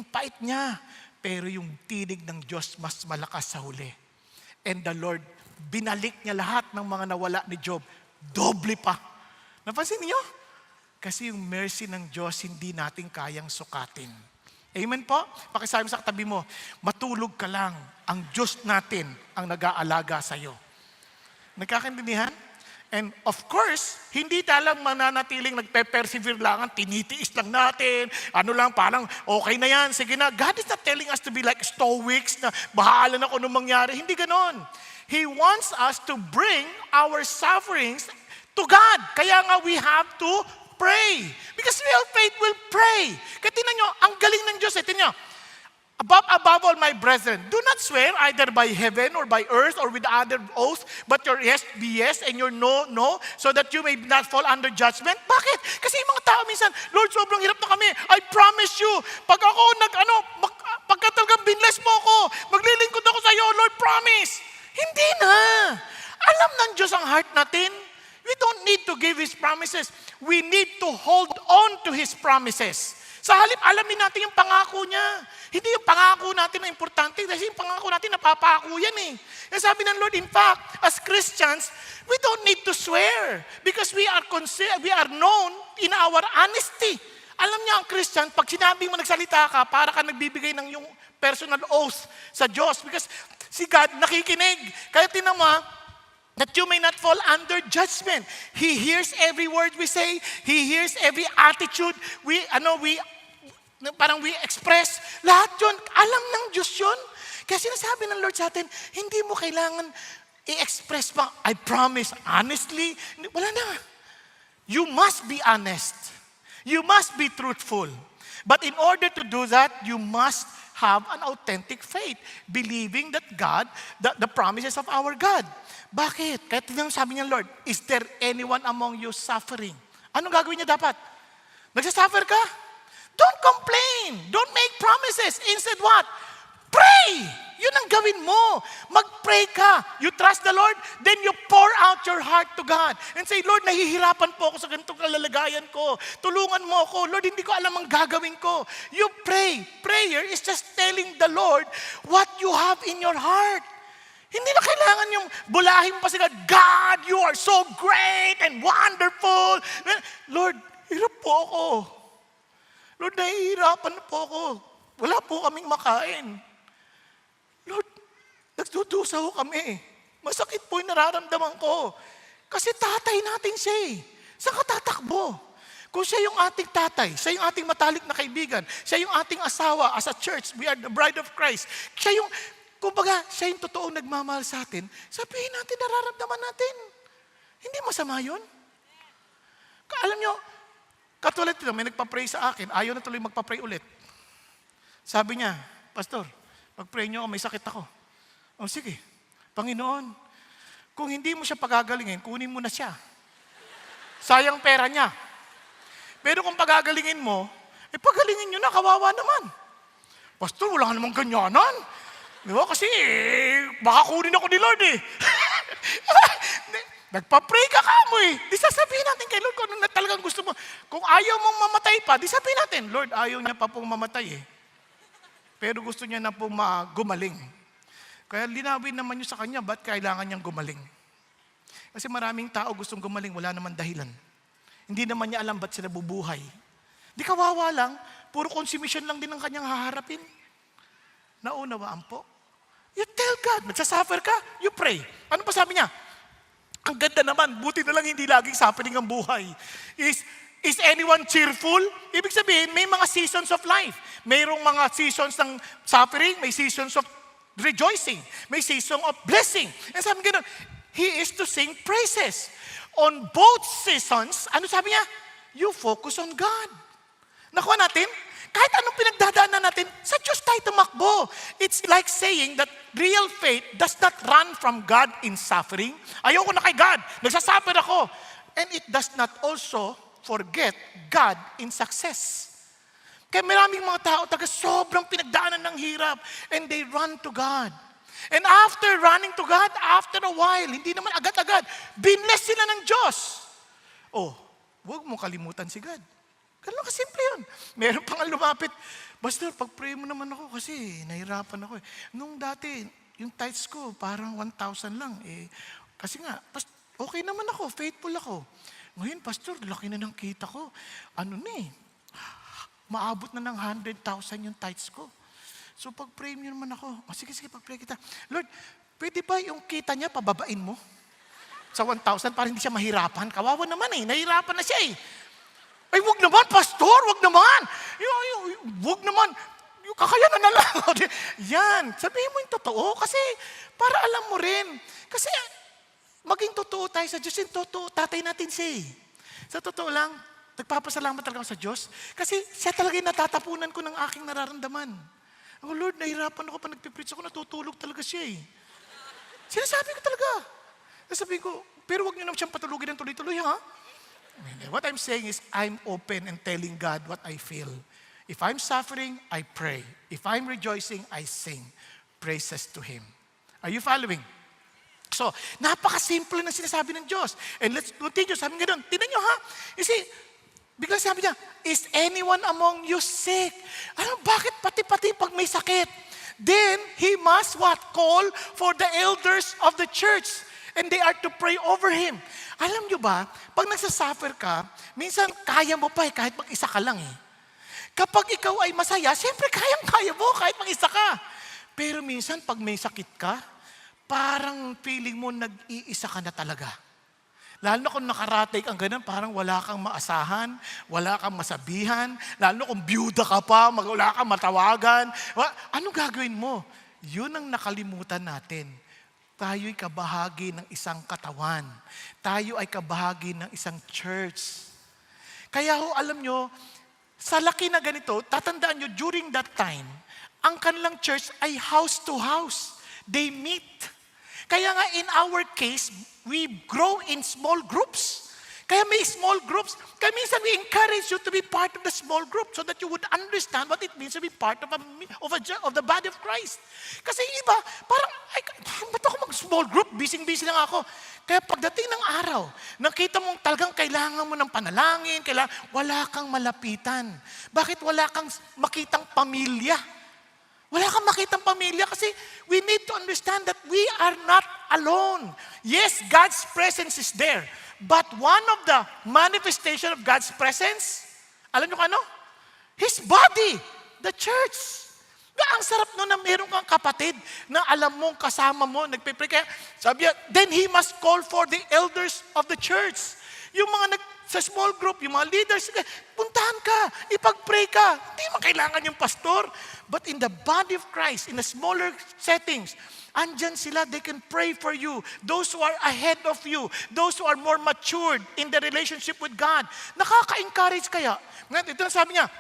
pait niya. Pero yung tinig ng Diyos mas malakas sa huli. And the Lord, binalik niya lahat ng mga nawala ni Job. Doble pa. Napansin niyo? Kasi yung mercy ng Diyos, hindi natin kayang sukatin. Amen po? Pakisabi sa katabi mo, matulog ka lang. Ang Diyos natin ang nag-aalaga sa'yo. Nagkakaintindihan? And of course, hindi talang mananatiling nagpe-persevere lang, tinitiis lang natin, parang okay na yan, sige na. God is not telling us to be like stoics na bahala na kung anong mangyari. Hindi ganon. He wants us to bring our sufferings to God. Kaya nga we have to pray. Because real faith will pray. Kaya tingnan nyo, ang galing ng Diyos. Tingnan nyo, above all, my brethren, do not swear either by heaven or by earth or with other oath, but your yes be yes and your no, no, so that you may not fall under judgment. Bakit? Kasi yung mga tao minsan, Lord, sobrang hirap na kami. I promise you, pag ako pagka talagang binless mo ako, maglilingkod ako sa iyo, Lord, promise. Hindi na. Alam ng Diyos ang heart natin. We don't need to give His promises. We need to hold on to His promises. Sa halip, alamin natin yung pangako niya. Hindi yung pangako natin na importante, kasi yung pangako natin napapako yan eh. Kaya sabi ng Lord, in fact, as Christians, we don't need to swear because we are known in our honesty. Alam niya ang Christian, pag sinabi mo nagsalita ka, para ka nagbibigay ng yung personal oath sa Diyos. Because si God nakikinig. Kaya tinan mo, that you may not fall under judgment. He hears every word we say. He hears every attitude we express. Lahat yun, alam ng Diyos yun. Kaya sinasabi ng Lord sa atin, hindi mo kailangan i-express pa, I promise, honestly. Wala na. You must be honest. You must be truthful. But in order to do that, you must have an authentic faith, believing that God, the promises of our God. Bakit? Kaya sabi niya, Lord, is there anyone among you suffering? Anong gagawin niya dapat? Nagsasuffer ka? Don't complain. Don't make promises. Instead what? Pray! Yun ang gawin mo. Mag-pray ka. You trust the Lord, then you pour out your heart to God. And say, Lord, nahihirapan po ako sa ganitong kalalagayan ko. Tulungan mo ako. Lord, hindi ko alam ang gagawin ko. You pray. Prayer is just telling the Lord what you have in your heart. Hindi na kailangan yung bulahin pa sila, God, you are so great and wonderful. Lord, hirap po ako. Lord, nahihirapan po ako. Wala po kaming makain. Lord, nagdudusa ho kami. Masakit po yung nararamdaman ko. Kasi tatay natin siya eh. Saan ka tatakbo? Kung siya yung ating tatay, siya yung ating matalik na kaibigan, siya yung ating asawa as a church, we are the bride of Christ. Siya yung, kumbaga, siya yung totoong nagmamahal sa atin, sabihin natin, nararamdaman natin. Hindi masama yun. Alam nyo, katulad nito, may nagpa-pray sa akin, ayaw na tuloy magpa-pray ulit. Sabi niya, Pastor, pag-pray niyo ako, may sakit ako. O sige, Panginoon, kung hindi mo siya pagagalingin, kunin mo na siya. Sayang pera niya. Pero kung pagagalingin mo, pagalingin niyo na, kawawa naman. Pastor, wala ka namang ganyanan. Di ba? Kasi, baka kunin ako ni Lord eh. Nagpa-pray ka mo eh. Di sasabihin natin kay Lord kung ano na talagang gusto mo. Kung ayaw mong mamatay pa, di sabihin natin, Lord, ayaw niya pa pong mamatay eh. Pero gusto niya na pong gumaling. Kaya linawin naman niyo sa kanya, ba't kailangan niyang gumaling? Kasi maraming tao gustong gumaling, wala naman dahilan. Hindi naman niya alam ba't sila bubuhay. Di kawawa lang, puro consumption lang din ang kanyang haharapin. Naunawaan po. You tell God, nagsasuffer ka, you pray. Ano pa sabi niya? Ang ganda naman, buti na lang hindi laging suffering ang buhay. Is anyone cheerful? Ibig sabihin, may mga seasons of life. Mayroong mga seasons ng suffering, may seasons of rejoicing, may season of blessing. And sabi gano'n, he is to sing praises. On both seasons, ano sabi niya? You focus on God. Nakuha natin? Kahit anong pinagdadaanan natin, sa Diyos tayo tumakbo. It's like saying that real faith does not run from God in suffering. Ayoko na kay God, nagsasuffer ako. And it does not also forget God in success. Kaya maraming mga tao taga sobrang pinagdaanan ng hirap and they run to God. And after running to God, after a while, hindi naman agad-agad, binless sila ng Diyos. Oh, huwag mo kalimutan si God. Ganun kasimple yun. Meron pang lumapit, Pastor, pag-pray mo naman ako kasi nahirapan ako eh. Nung dati, yung tithes ko parang 1,000 lang eh. Kasi nga, okay naman ako, faithful ako. Ngayon, Pastor, laki na ng kita ko. Ano na eh, maabot na ng 100,000 yung tithes ko. So pag-pray mo naman ako, sige, pag-pray kita. Lord, pwede ba yung kita niya pababain mo? Sa 1,000 para hindi siya mahirapan? Kawawa naman eh, nahirapan na siya eh. Ay, wag naman, Pastor, wag naman. Wag naman. Yung kakayanan na lang. Yan, sabihin mo yung totoo kasi para alam mo rin. Kasi maging totoo tayo sa Diyos, yung totoo, tatay natin siya eh. Sa totoo lang, nagpapasalamat talaga ako sa Diyos kasi siya talaga yung natatapunan ko ng aking nararamdaman. Oh Lord, nahirapan ako pa nagpipreach ako, natutulog talaga siya eh. Sinasabi ko talaga. Sabi ko, pero wag niyo naman siyang patulugin ng tuloy-tuloy ha. What I'm saying is, I'm open and telling God what I feel. If I'm suffering, I pray. If I'm rejoicing, I sing praises to Him. Are you following? So, napaka-simple na sinasabi ng Diyos. And let's continue. Sabi nga doon, tignan nyo ha. You see, bigla sabi niya, is anyone among you sick? Ano, bakit pati-pati pag may sakit? Then, he must what? Call for the elders of the church. And they are to pray over him. Alam nyo ba, pag nagsasuffer ka, minsan kaya mo pa kahit mag-isa ka lang eh. Kapag ikaw ay masaya, siyempre kayang-kaya mo kahit mag-isa ka. Pero minsan, pag may sakit ka, parang feeling mo nag-iisa ka na talaga. Lalo na kung nakarating ang ganun, parang wala kang maasahan, wala kang masabihan, lalo na kung byuda ka pa, wala kang matawagan. Ano gagawin mo? Yun ang nakalimutan natin. Tayo'y kabahagi ng isang katawan. Tayo ay kabahagi ng isang church. Kaya alam nyo, sa laki na ganito, tatandaan nyo, during that time, ang kanilang church ay house to house. They meet. Kaya nga in our case, we grow in small groups. Kaya may small groups. Kaya minsan we encourage you to be part of the small group so that you would understand what it means to be part of the body of Christ. Kasi iba, parang, ba't ako mag-small group? Busy-busy lang ako. Kaya pagdating ng araw, nakita mong talagang kailangan mo ng panalangin, wala kang malapitan. Bakit wala kang makitang pamilya? Wala kang makitang pamilya kasi we need to understand that we are not alone. Yes, God's presence is there. But one of the manifestation of God's presence, alam nyo ano? His body, the church. Ang sarap no na meron kang kapatid na alam mong kasama mo, nagpipray. Kaya sabi niya, then he must call for the elders of the church. Yung mga sa small group, yung mga leaders, puntahan ka, ipag-pray ka. Hindi mo kailangan yung pastor. But in the body of Christ, in the smaller settings, andyan sila, they can pray for you. Those who are ahead of you, those who are more matured in the relationship with God. Nakaka-encourage kaya. Ngayon, ito na sabi niya,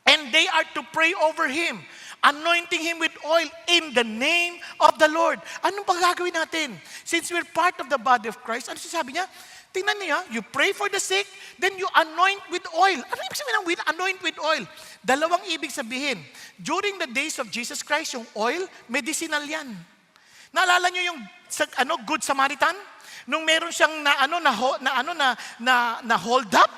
and they are to pray over him, anointing him with oil in the name of the Lord. Anong pagagawin natin? Since we're part of the body of Christ, ano sabi niya? Tingnan niya, you pray for the sick, then you anoint with oil. Ano ibig sabihin ng anoint with oil? Dalawang ibig sabihin. During the days of Jesus Christ, yung oil, medicinal yan. Naalala niyo yung Good Samaritan? Nung meron siyang na hold up?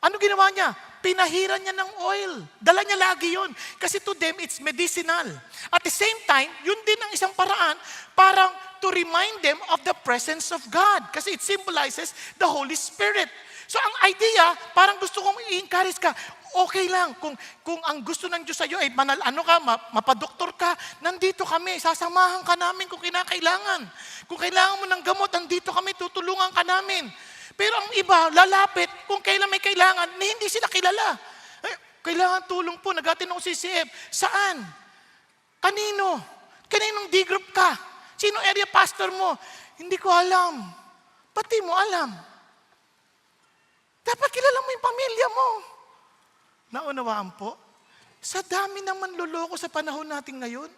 Ano ginawa niya? Pinahiran niya ng oil. Dala niya lagi yun. Kasi to them, it's medicinal. At the same time, yun din ang isang paraan, parang to remind them of the presence of God. Kasi it symbolizes the Holy Spirit. So ang idea, parang gusto kong i-encourage ka, okay lang, kung ang gusto ng Diyos sa iyo ay mapadoktor ka, nandito kami, sasamahan ka namin kung kinakailangan. Kung kailangan mo ng gamot, nandito kami, tutulungan ka namin. Pero ang iba, lalapit kung kailan may kailangan, hindi sila kilala. Kailangan tulong po, nagatin ako CCF. Saan? Kanino? Kaninong D-group ka? Sino area pastor mo? Hindi ko alam. Pati mo alam. Dapat kilala mo yung pamilya mo. Naunawaan po? Sa dami naman loloko sa panahon natin ngayon,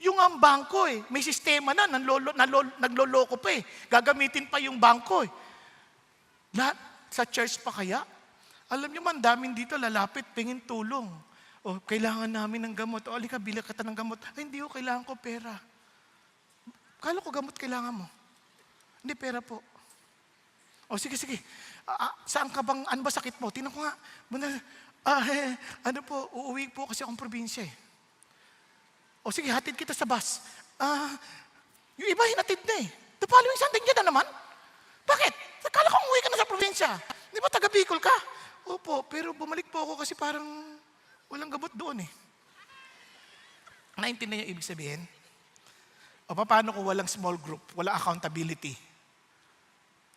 yung ang bangko may sistema na, nagloloko pa Gagamitin pa yung bangko Lahat, sa church pa kaya? Alam niyo man, daming dito lalapit, pingin tulong. O, kailangan namin ng gamot. O, alika, bila kita ng gamot. Ay, hindi ko, kailangan ko pera. Kala ko gamot kailangan mo. Hindi, pera po. O, sige. Saan ka bang, ano ba sakit mo? Tingnan ko nga. Ano po, uuwi po kasi akong probinsya O, sige, hatid kita sa bus. Yung iba hinatid na The following Sunday, yan na naman. Bakit? Kala ko umuwi ka na sa probinsya. Di ba taga Bicol ka? Opo, pero bumalik po ako kasi parang walang gamot doon Naintindihan niyo ibig sabihin? O paano kung walang small group, walang accountability?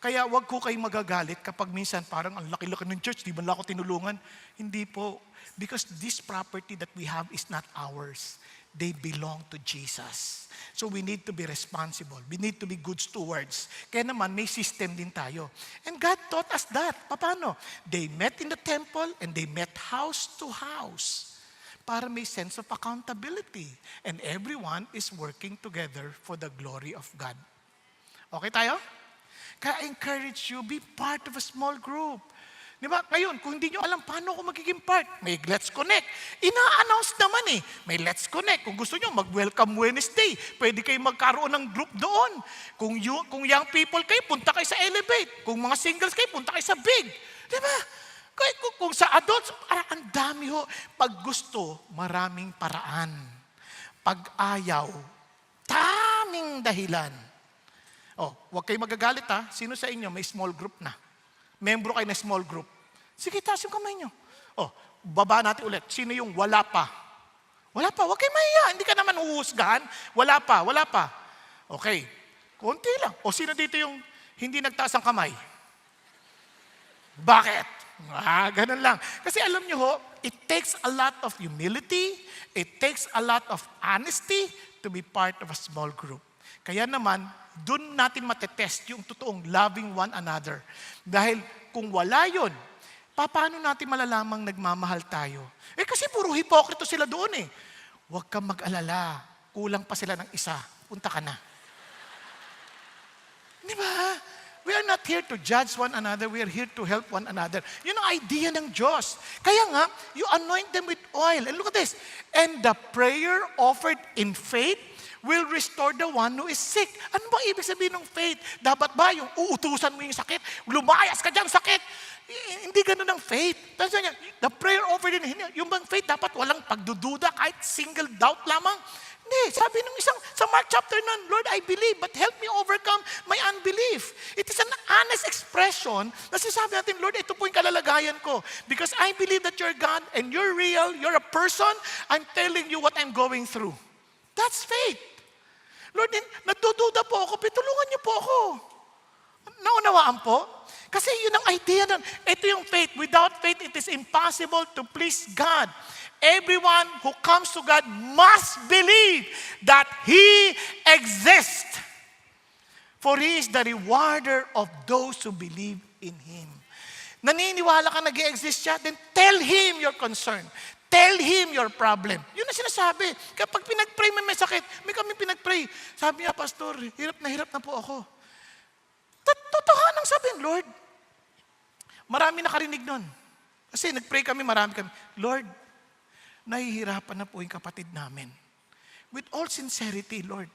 Kaya wag ko kayong magagalit kapag minsan parang ang laki-laki ng church, di ba lang ako tinulungan? Hindi po. Because this property that we have is not ours. They belong to Jesus. So we need to be responsible. We need to be good stewards. Kaya naman, may system din tayo. And God taught us that. Paano? They met in the temple and they met house to house para may sense of accountability. And everyone is working together for the glory of God. Okay tayo? Kaya I encourage you, be part of a small group. Di ba? Ngayon, kung hindi nyo alam paano ako magiging part, may Let's Connect. Ina-announce naman may Let's Connect. Kung gusto nyo, mag-Welcome Wednesday. Pwede kayo magkaroon ng group doon. Kung young people kayo, punta kayo sa Elevate. Kung mga singles kayo, punta kayo sa Big. Di ba? Kung sa adults, ang dami Pag gusto, maraming paraan. Pag ayaw, daming dahilan. Huwag kayo magagalit Sino sa inyo may small group na? Membro kayo na small group. Sige, taas yung kamay nyo. baba natin ulit. Sino yung wala pa? Wala pa. Huwag kayo mahiya. Hindi ka naman huhusgahan. Wala pa. Wala pa. Okay. Konti lang. O sino dito yung hindi nagtaas ang kamay? Bakit? Ganun lang. Kasi alam nyo ho, it takes a lot of humility, it takes a lot of honesty to be part of a small group. Kaya naman, dun natin matetest yung totoong loving one another. Dahil kung wala yun, paano natin malalamang nagmamahal tayo? Kasi puro hipokrito sila doon eh. Huwag kang mag-alala. Kulang pa sila ng isa. Punta ka na. Di ba? We are not here to judge one another. We are here to help one another. Yun ang idea ng Diyos. Kaya nga, you anoint them with oil. And look at this. And the prayer offered in faith will restore the one who is sick. Ano ba ibig sabihin ng faith? Dapat ba yung uutusan mo yung sakit? Lumayas ka dyan, sakit. Hindi ganun ang faith. The prayer offered in yung bang faith dapat walang pagdududa kahit single doubt lamang. Hindi. Sabi ng isang, sa Mark chapter 9, Lord, I believe, but help me overcome my unbelief. It is an honest expression na sinasabi natin, Lord, ito po yung kalalagayan ko. Because I believe that you're God and you're real, you're a person, I'm telling you what I'm going through. That's faith. Lord, natududa po ako, pitulungan niyo po ako. Naunawaan po? Kasi yun ang idea nun. Ito yung faith. Without faith, it is impossible to please God. Everyone who comes to God must believe that He exists. For He is the rewarder of those who believe in Him. Naniniwala ka nag-i-exist siya, then tell Him your concern. Tell Him your problem. Yun ang sinasabi. Kapag pinag-pray may sakit, may kami pinag-pray. Sabi niya, Pastor, hirap na po ako. Totohanang sabihin, Lord, marami nakarinig nun. Kasi nag-pray kami, marami kami. Lord, nahihirapan na po yung kapatid namin. With all sincerity, Lord,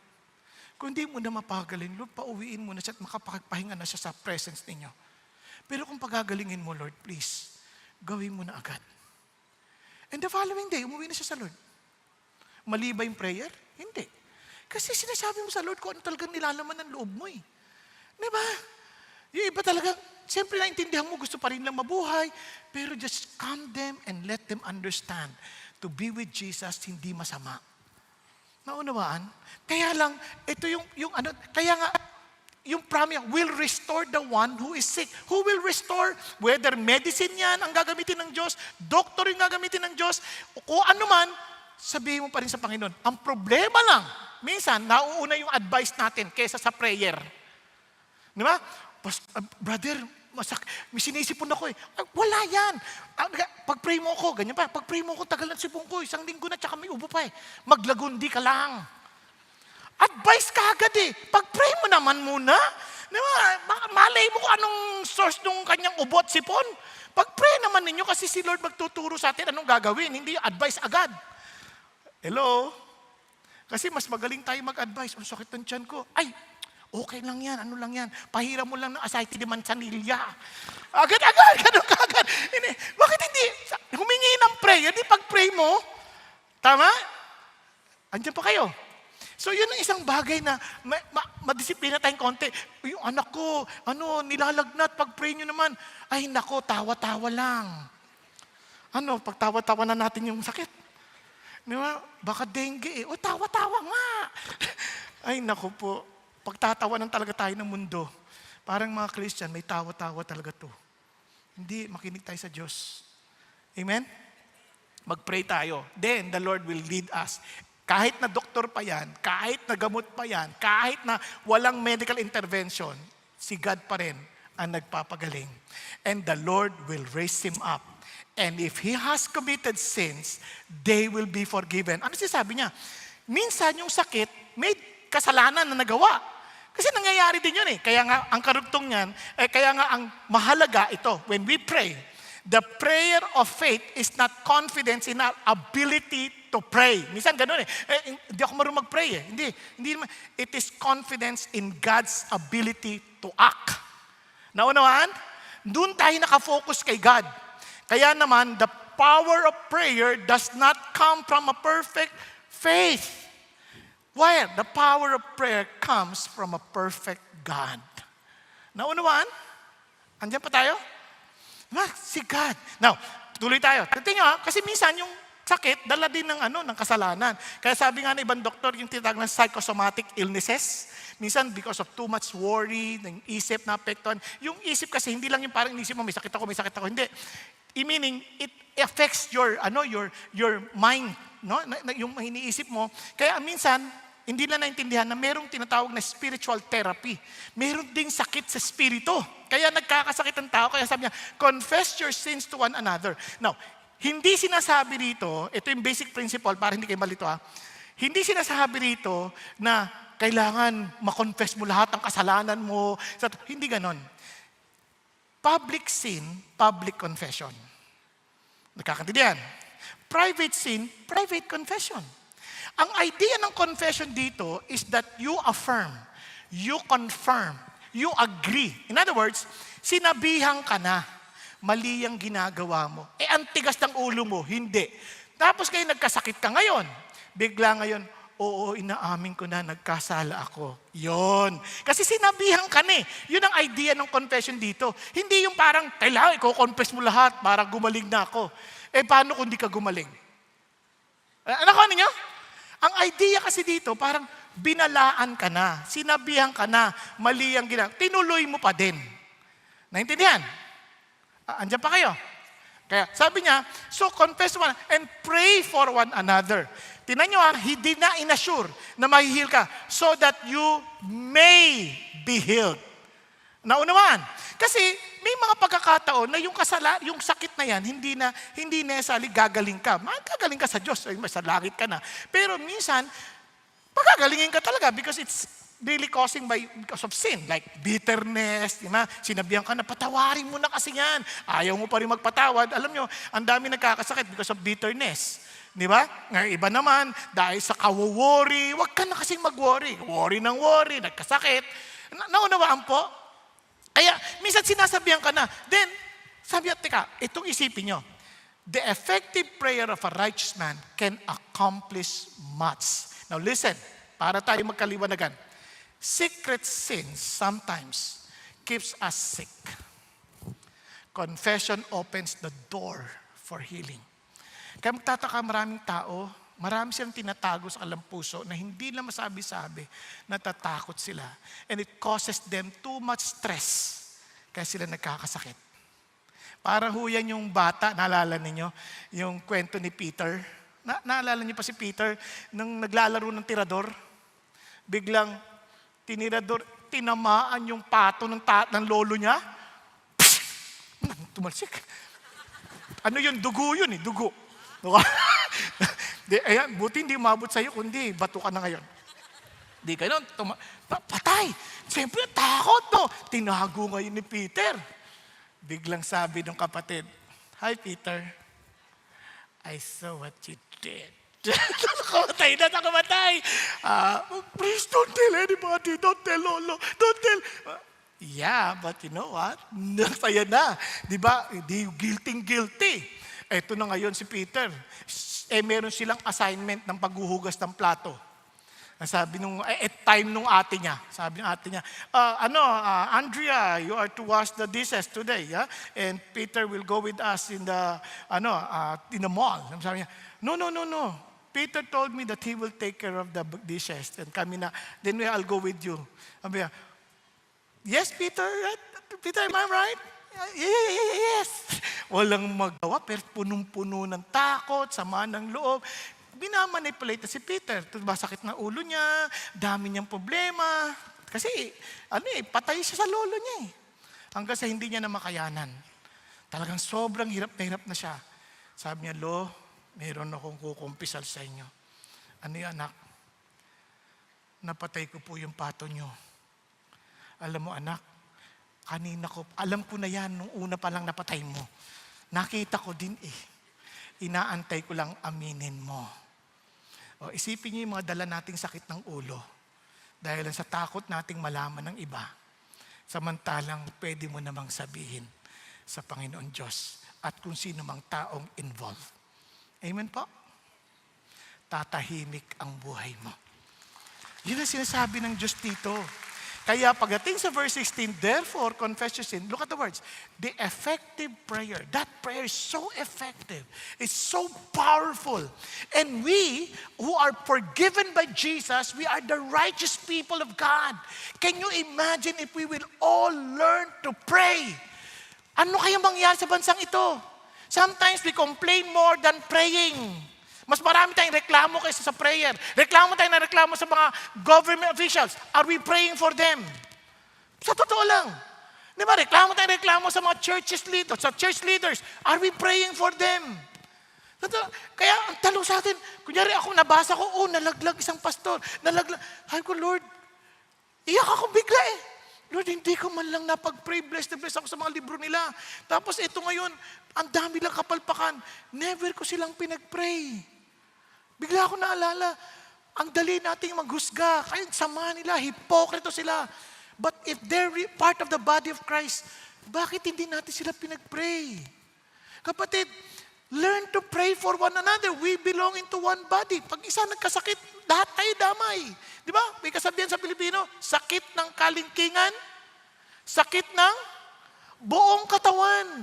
kung hindi mo na mapagalin, Lord, pauwiin mo na siya at makapagpahinga na siya sa presence ninyo. Pero kung pagagalingin mo, Lord, please, gawin mo na agad. And the following day, umuwi na siya sa Lord. Mali ba yung prayer? Hindi. Kasi sinasabi mo sa Lord kung ano talagang nilalaman ng loob mo eh. Di ba? Yung iba talaga, siyempre naintindihan mo, gusto pa rin lang mabuhay, pero just calm them and let them understand. To be with Jesus, hindi masama. Naunawaan? Kaya lang, ito yung ano, kaya nga, yung promise will restore the one who is sick. Who will restore? Whether medicine yan ang gagamitin ng Diyos, doctor yung gagamitin ng Diyos, o ano man, sabihin mo pa rin sa Panginoon. Ang problema lang, minsan, nauuna yung advice natin kaysa sa prayer. Di ba? Brother, may sinisipon ako eh. Wala yan. Pag-pray mo ako, ganyan pa. Pag-pray mo ako, tagal ng sipon ko. 1 linggo na, tsaka may ubo pa eh. Maglagundi ka lang. Advice ka agad eh. Pag-pray mo naman muna. Diba? Malay mo kung anong source ng kanyang ubo at sipon. Pag-pray naman ninyo kasi si Lord magtuturo sa atin anong gagawin. Hindi advice agad. Hello? Kasi mas magaling tayo mag-advise. Ang sakit ng tiyan ko. Ay, okay lang yan, ano lang yan. Pahiram mo lang ng asaytid de manzanilla. Agad-agad, ganun kagad. Bakit hindi? Humingi ng prayer, di pag-pray mo. Tama? Andiyan pa kayo. So yun ang isang bagay na madisiplina tayong konti. Yung anak ko, nilalagnat, pag-pray nyo naman. Ay nako, tawa-tawa lang. Pag tawa-tawa na natin yung sakit. Di ba? Baka dengue eh. O tawa-tawa nga. Ay nako po. Pagtatawanan talaga tayo ng mundo. Parang mga Christian, may tawa-tawa talaga to. Hindi, makinig tayo sa Diyos. Amen? Mag-pray tayo. Then, the Lord will lead us. Kahit na doktor pa yan, kahit na gamot pa yan, kahit na walang medical intervention, si God pa rin ang nagpapagaling. And the Lord will raise him up. And if he has committed sins, they will be forgiven. Ano sinasabi niya? Minsan yung sakit, may kasalanan na nagawa. Kasi nangyayari din yun eh. Kaya nga, ang karugtong niyan, kaya nga ang mahalaga ito, when we pray, the prayer of faith is not confidence in our ability to pray. Minsan ganun eh. Hindi ako marunong mag-pray eh. Hindi naman. It is confidence in God's ability to act. Naunawaan? Doon tayo nakafocus kay God. Kaya naman, the power of prayer does not come from a perfect faith. Why? The power of prayer comes from a perfect God. Naunawaan? Andiyan pa tayo? Si God. Now, tuloy tayo. Tingnan nyo, kasi minsan yung sakit, dala din ng kasalanan. Kaya sabi nga ng ibang doktor, yung tinatawag ng psychosomatic illnesses, minsan because of too much worry, ng isip na apektuhan. Yung isip kasi, hindi lang yung parang inisip mo, may sakit ako. Hindi. Meaning, it affects your mind, no? Yung iniisip mo. Kaya minsan, hindi na naintindihan na merong tinatawag na spiritual therapy. Meron ding sakit sa spirito. Kaya nagkakasakit ang tao. Kaya sabi niya, confess your sins to one another. Now, hindi sinasabi rito, ito yung basic principle para hindi kayo malito Hindi sinasabi rito na kailangan makonfess mo lahat ng kasalanan mo. Hindi ganon. Public sin, public confession. Nagkakantindihan. Private sin, private confession. Ang idea ng confession dito is that you affirm, you confirm, you agree. In other words, sinabihan ka na, mali ang ginagawa mo. Ang tigas ng ulo mo, hindi. Tapos kayo nagkasakit ka ngayon. Bigla ngayon, oo, inaamin ko na, nagkasala ako. Yon. Kasi sinabihan ka na Yun ang idea ng confession dito. Hindi yung parang, kailangan i-confess mo lahat para gumaling na ako. Paano kung di ka gumaling? Ano niyo? Ang idea kasi dito, parang binalaan ka na, sinabihan ka na, mali ang ginagawa. Tinuloy mo pa din. Naintindihan? Andiyan pa kayo? Kaya sabi niya, so confess one and pray for one another. Tingnan nyo he did not inassure na mahihil ka so that you may be healed. Naunawaan. Kasi may mga pagkakataon na yung sakit na yan, hindi necessarily gagaling ka. Magagaling ka sa Diyos, sa langit ka na. Pero minsan, pagagalingin ka talaga because it's really because of sin. Like bitterness, sinabihan ka na, patawarin mo na kasi yan. Ayaw mo pa rin magpatawad. Alam nyo, ang dami nagkakasakit because of bitterness. Di ba? Ngayon, iba naman, dahil sa kawo-worry, huwag ka na kasing mag-worry. Worry ng worry, nagkasakit. Naunawaan po? Kaya, minsan sinasabihan ka na. Then, sabi niya, teka, itong isipin nyo. The effective prayer of a righteous man can accomplish much. Now listen, para tayo magkaliwanagan. Secret sins sometimes keeps us sick. Confession opens the door for healing. Kaya magtataka maraming tao, marami silang tinatago sa kanilang puso na hindi na masabi-sabi, natatakot sila. And it causes them too much stress. Kaya sila nagkakasakit. Parang huyan yung bata, naalala ninyo, yung kwento ni Peter. Naalala niyo pa si Peter, nung naglalaro ng tirador, biglang tinamaan yung pato ng lolo niya. Tumalsik. Ano yun? Dugo yun dugo. Ayan, buti hindi umabot sa'yo, kundi bato ka na ngayon. Di ganun, patay. Siyempre, takot Tinago ngayon ni Peter. Biglang sabi ng kapatid, "Hi Peter, I saw what you did." Nakamatay. Please don't tell anybody, don't tell Lolo, don't tell. Yeah, but you know what? Nasaya na. Di ba? Guilty. Eto na ngayon si Peter. Meron silang assignment ng paghuhugas ng plato. Sabi time nung ate niya. Sabi ng ate niya, Andrea, you are to wash the dishes today, yeah? And Peter will go with us in the mall. Sabi niya, no. Peter told me that he will take care of the dishes. And then I'll go with you. Sabi niya, yes, Peter? Peter, am I right? Yes. Walang magawa, pero punong-puno ng takot, sama ng loob. Binamanipulate na si Peter. Sakit na ulo niya, dami niyang problema. Kasi, patay siya sa lolo niya Hanggang sa hindi niya na makayanan. Talagang sobrang hirap na siya. Sabi niya, "Lo, mayroon akong kukumpisal sa inyo." "Ano yan, anak?" "Napatay ko po yung pato niyo." "Alam mo, anak, kanina alam ko na yan, nung una pa lang napatay mo. Nakita ko din Inaantay ko lang aminin mo." Isipin niyo yung mga dala nating sakit ng ulo. Dahil sa takot nating malaman ng iba. Samantalang pwede mo namang sabihin sa Panginoon Diyos at kung sino mang taong involved. Amen po? Tatahimik ang buhay mo. Yun ang sinasabi ng Diyos dito. Kaya pagdating sa verse 16, therefore, confess your sin. Look at the words. The effective prayer. That prayer is so effective. It's so powerful. And we, who are forgiven by Jesus, we are the righteous people of God. Can you imagine if we will all learn to pray? Ano kaya mangyari sa bansang ito? Sometimes we complain more than praying. Mas marami tayong reklamo kaysa sa prayer. Reklamo tayo na reklamo sa mga government officials. Are we praying for them? Sa totoo lang. Di ba? Reklamo sa mga church leaders. Are we praying for them? Kaya ang talo sa atin, kunyari ako nabasa ko, nalaglag isang pastor. Nalaglag. Ay ko, Lord, iyak ako bigla eh. Lord, hindi ko man lang napag-pray. Bless ako sa mga libro nila. Tapos ito ngayon, ang dami lang kapalpakan. Never ko silang pinag-pray. Bigla ako naalala, ang dali nating maghusga. Kaya sama nila, hipokrito sila. But if they're part of the body of Christ, bakit hindi natin sila pinag-pray? Kapatid, learn to pray for one another. We belong into one body. Pag isa nagkasakit, lahat tayo damay. Di ba? May kasabihan sa Pilipino, sakit ng kalingkingan, sakit ng buong katawan.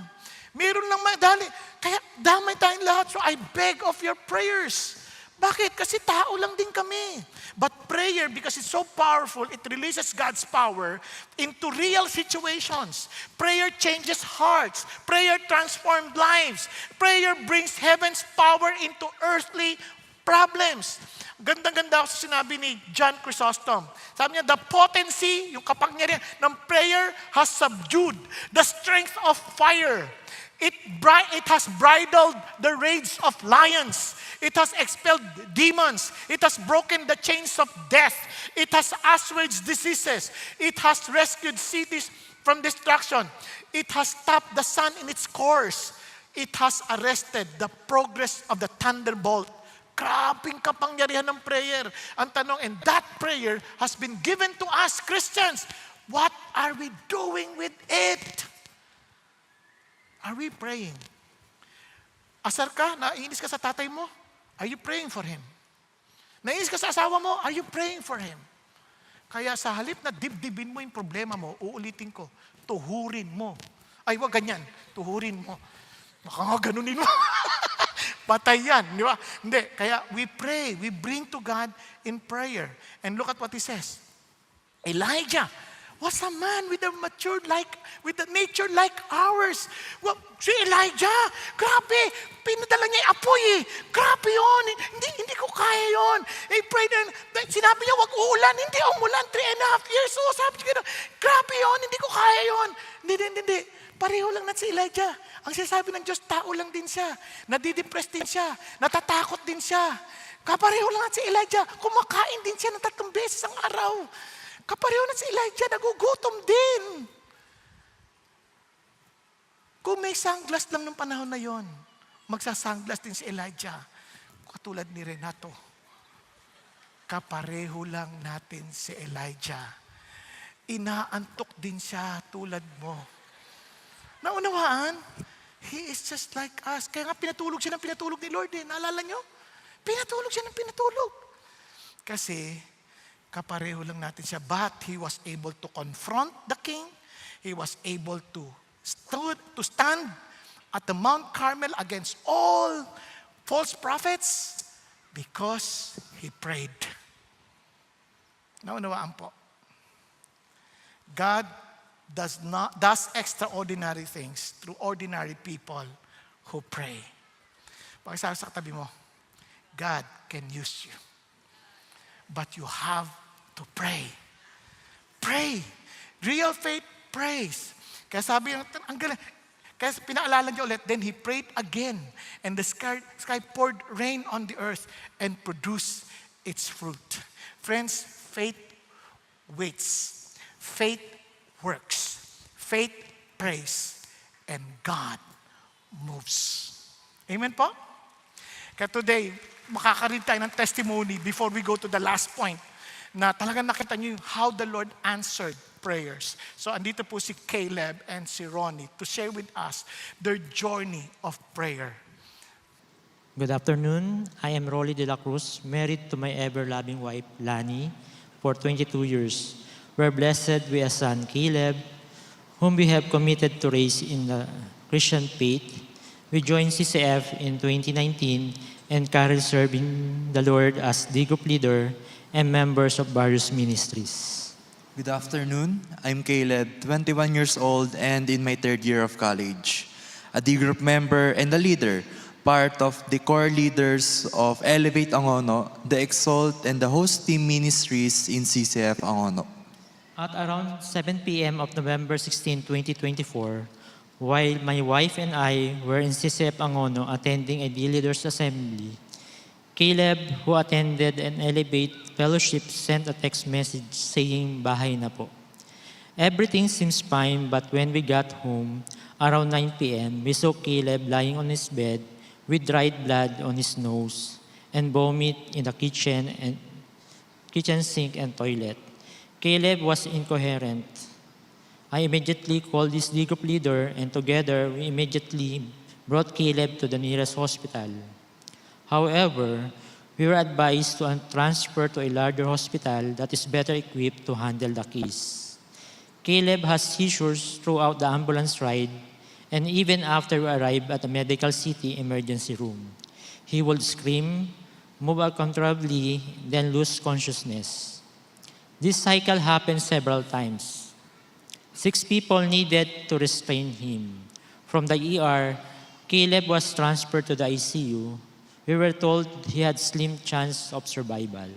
Meron lang madali. Kaya damay tayong lahat. So I beg of your prayers. Bakit? Kasi tao lang din kami. But prayer, because it's so powerful, it releases God's power into real situations. Prayer changes hearts. Prayer transforms lives. Prayer brings heaven's power into earthly problems. Ganda-ganda ako sa sinabi ni John Chrysostom. Sabi niya, the potency, yung kapangyarihan ng prayer has subdued the strength of fire. It has bridled the rage of lions. It has expelled demons. It has broken the chains of death. It has assuaged diseases. It has rescued cities from destruction. It has stopped the sun in its course. It has arrested the progress of the thunderbolt. Grabing kapangyarihan ng prayer. Ang tanong, and that prayer has been given to us Christians. What are we doing with it? Are we praying? Asar ka? Naiinis ka sa tatay mo? Are you praying for him? Naiinis ka sa asawa mo? Are you praying for him? Kaya sa halip na dibdibin mo yung problema mo, uulitin ko, tuhurin mo. Ay, wag ganyan. Tuhurin mo. Baka nga ganunin mo. Patay yan, di ba? Hindi. Kaya we pray. We bring to God in prayer. And look at what he says. Elijah was a man with a nature like ours. Well, si Elijah, grabe, pinadala niya yung apoy eh. Grabe yun. Hindi ko kaya yun. He prayed and sinabi niya, wag uulan. Hindi umulan, 3.5 years. So sabi niya, grabe yun, hindi ko kaya yun. Hindi. Pareho lang na si Elijah. Ang sinasabi ng Diyos, tao lang din siya. Nadidepress din siya. Natatakot din siya. Kapareho lang na si Elijah. Kumakain din siya ng 3 beses ang araw. Kapareho na si Elijah, nagugutom din. Kung may sunglass lang ng panahon na yon, magsasunglass din si Elijah. Katulad ni Renato. Kapareho lang natin si Elijah. Inaantok din siya tulad mo. Naunawaan? He is just like us. Kaya nga pinatulog siya ng pinatulog ni Lord eh. Naalala nyo? Pinatulog siya ng pinatulog. Kasi kapareho lang natin siya. But he was able to confront the king. He was able to stand at the Mount Carmel against all false prophets because he prayed. Naunawaan po. God does extraordinary things through ordinary people who pray. Pakisabi sa katabi mo, God can use you. But you have to pray. Pray. Real faith prays. Kaya sabi, ang galing. Kaya pinaalala niya ulit, then he prayed again. And the sky poured rain on the earth and produced its fruit. Friends, faith waits. Faith works. Faith prays. And God moves. Amen po? Kaya today, makakaread tayo ng testimony before we go to the last point na talagang nakita niyo how the Lord answered prayers. So andito po si Caleb and si Ronnie to share with us their journey of prayer. Good afternoon. I am Rolly de la Cruz, married to my ever-loving wife, Lani, for 22 years. we're blessed with a son, Caleb, whom we have committed to raise in the Christian faith. We joined CCF in 2019 and currently serving the Lord as D group leader and members of various ministries. Good afternoon. I'm Caleb, 21 years old and in my third year of college. A D group member and a leader, part of the core leaders of Elevate Angono, the Exalt and the host team ministries in CCF Angono. At around 7 p.m. of November 16, 2024, while my wife and I were in CCF Angono attending a D Leaders Assembly, Caleb, who attended an Elevate Fellowship, sent a text message saying, "Bahay na po." Everything seems fine, but when we got home, around 9 p.m., we saw Caleb lying on his bed with dried blood on his nose and vomit in the kitchen sink and toilet. Caleb was incoherent. I immediately called his D group leader, and together we immediately brought Caleb to the nearest hospital. However, we were advised to transfer to a larger hospital that is better equipped to handle the case. Caleb has seizures throughout the ambulance ride, and even after we arrived at the medical city emergency room. He would scream, move uncontrollably, then lose consciousness. This cycle happened several times. 6 people needed to restrain him. From the ER, Caleb was transferred to the ICU. We were told he had slim chance of survival.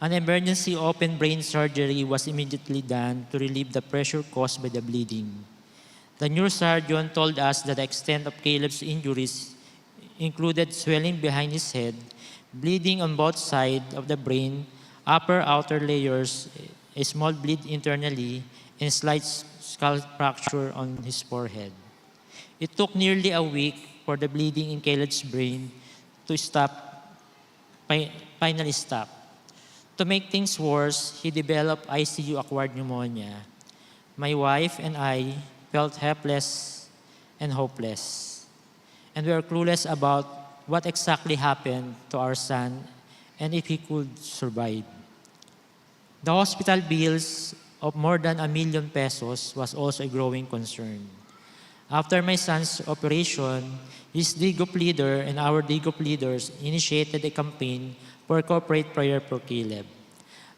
An emergency open brain surgery was immediately done to relieve the pressure caused by the bleeding. The neurosurgeon told us that the extent of Caleb's injuries included swelling behind his head, bleeding on both sides of the brain, upper outer layers, a small bleed internally, and slight skull fracture on his forehead. It took nearly a week for the bleeding in Caleb's brain to finally stop. To make things worse, he developed ICU-acquired pneumonia. My wife and I felt helpless and hopeless, and we were clueless about what exactly happened to our son and if he could survive. The hospital bills of more than ₱1 million was also a growing concern. After my son's operation, his D group leader and our D group leaders initiated a campaign for corporate prayer for Caleb.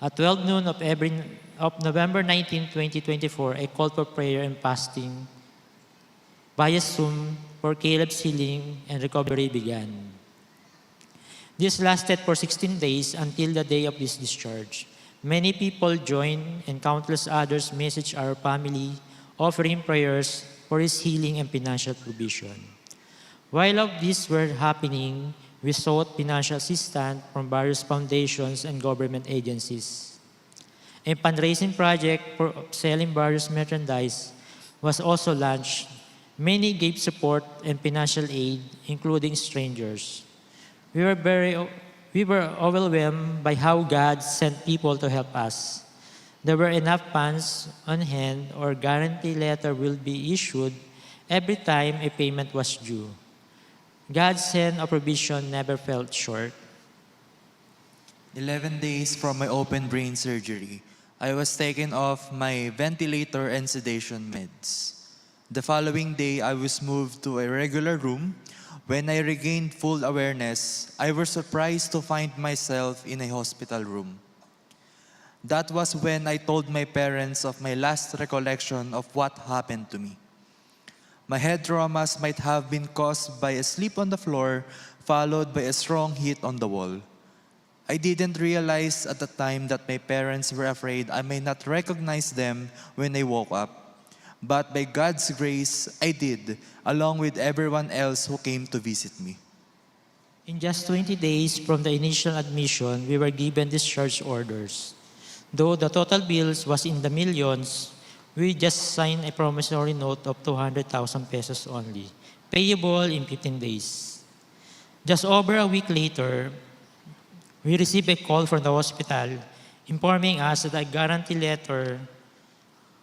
At 12 noon of November 19, 2024, a call for prayer and fasting via Zoom for Caleb's healing and recovery began. This lasted for 16 days until the day of his discharge. Many people joined and countless others messaged our family, offering prayers for his healing and financial provision. While all of these were happening, we sought financial assistance from various foundations and government agencies. A fundraising project for selling various merchandise was also launched. Many gave support and financial aid, including strangers. We were overwhelmed by how God sent people to help us. There were enough funds on hand or guarantee letter will be issued every time a payment was due. God's hand of provision never fell short. 11 days from my open brain surgery, I was taken off my ventilator and sedation meds. The following day, I was moved to a regular room. When I regained full awareness, I was surprised to find myself in a hospital room. That was when I told my parents of my last recollection of what happened to me. My head traumas might have been caused by a slip on the floor, followed by a strong hit on the wall. I didn't realize at the time that my parents were afraid I may not recognize them when I woke up. But by God's grace, I did, along with everyone else who came to visit me. In just 20 days from the initial admission, we were given discharge orders. Though the total bills was in the millions, we just signed a promissory note of 200,000 pesos only, payable in 15 days. Just over a week later, we received a call from the hospital informing us that a guarantee letter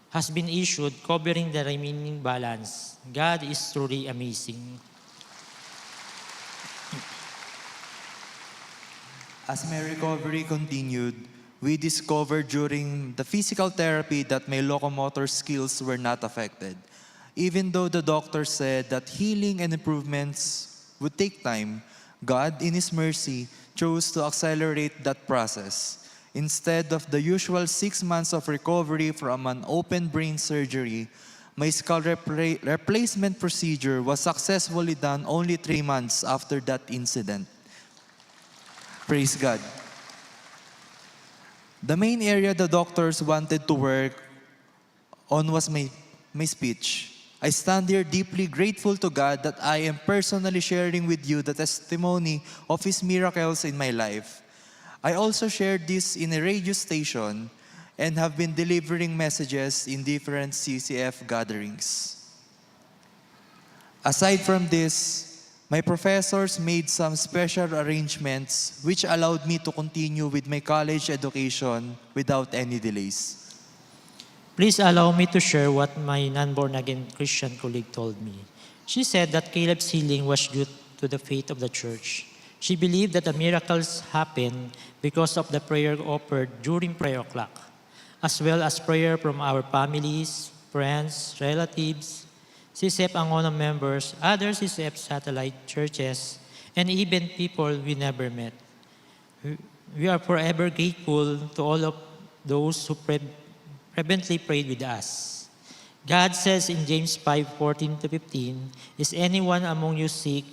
has been issued covering the remaining balance. God is truly amazing. As my recovery continued, we discovered during the physical therapy that my locomotor skills were not affected. Even though the doctor said that healing and improvements would take time, God, in His mercy, chose to accelerate that process. Instead of the usual 6 months of recovery from an open brain surgery, my skull replacement procedure was successfully done only 3 months after that incident. Praise God. The main area the doctors wanted to work on was my speech. I stand here deeply grateful to God that I am personally sharing with you the testimony of His miracles in my life. I also shared this in a radio station and have been delivering messages in different CCF gatherings. Aside from this, my professors made some special arrangements which allowed me to continue with my college education without any delays. Please allow me to share what my non-born-again Christian colleague told me. She said that Caleb's healing was due to the faith of the church. She believed that the miracles happened because of the prayer offered during prayer o'clock, as well as prayer from our families, friends, relatives, CCF Angono members, other CCF satellite churches, and even people we never met. We are forever grateful to all of those who fervently prayed with us. God says in James 5:14-15, "Is anyone among you sick?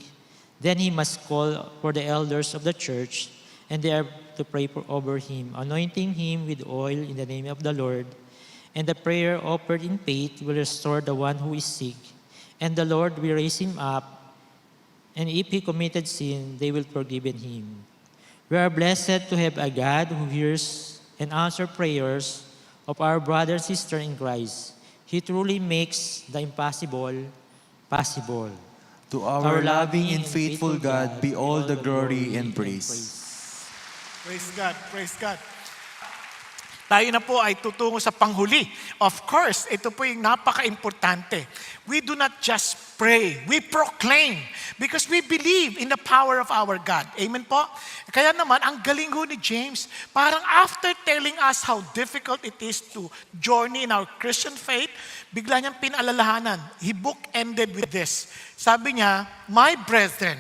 Then he must call for the elders of the church, and they are to pray over him, anointing him with oil in the name of the Lord. And the prayer offered in faith will restore the one who is sick, and the Lord will raise him up. And if he committed sin, they will forgive him." We are blessed to have a God who hears and answers prayers of our brother and sister in Christ. He truly makes the impossible possible. To our loving and faithful God be all the glory and praise. Praise God, praise God. Tayo na po ay tutungo sa panghuli. Of course, ito po yung napaka-importante. We do not just pray, we proclaim because we believe in the power of our God. Amen po? Kaya naman, ang galing ho ni James, parang after telling us how difficult it is to journey in our Christian faith, bigla niyang pinalalahanan. He book-ended with this. Sabi niya, "My brethren,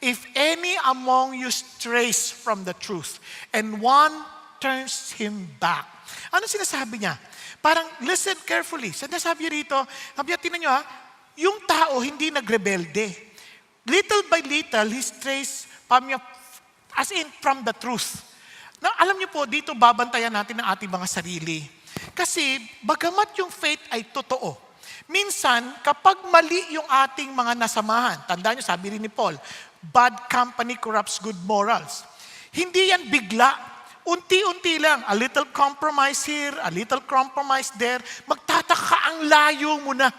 if any among you strays from the truth, and one turns him back." Ano sinasabi niya? Parang, listen carefully. Sinasabi rito, tinan nyo yung tao hindi nagrebelde. Little by little, he strays from the truth. Na, alam niyo po, dito babantayan natin ang ating mga sarili. Kasi, bagamat yung faith ay totoo, minsan, kapag mali yung ating mga nasamahan, tandaan nyo, sabi rin ni Paul, bad company corrupts good morals. Hindi yan bigla. Unti-unti lang, a little compromise here, a little compromise there, magtataka ang layo mo na.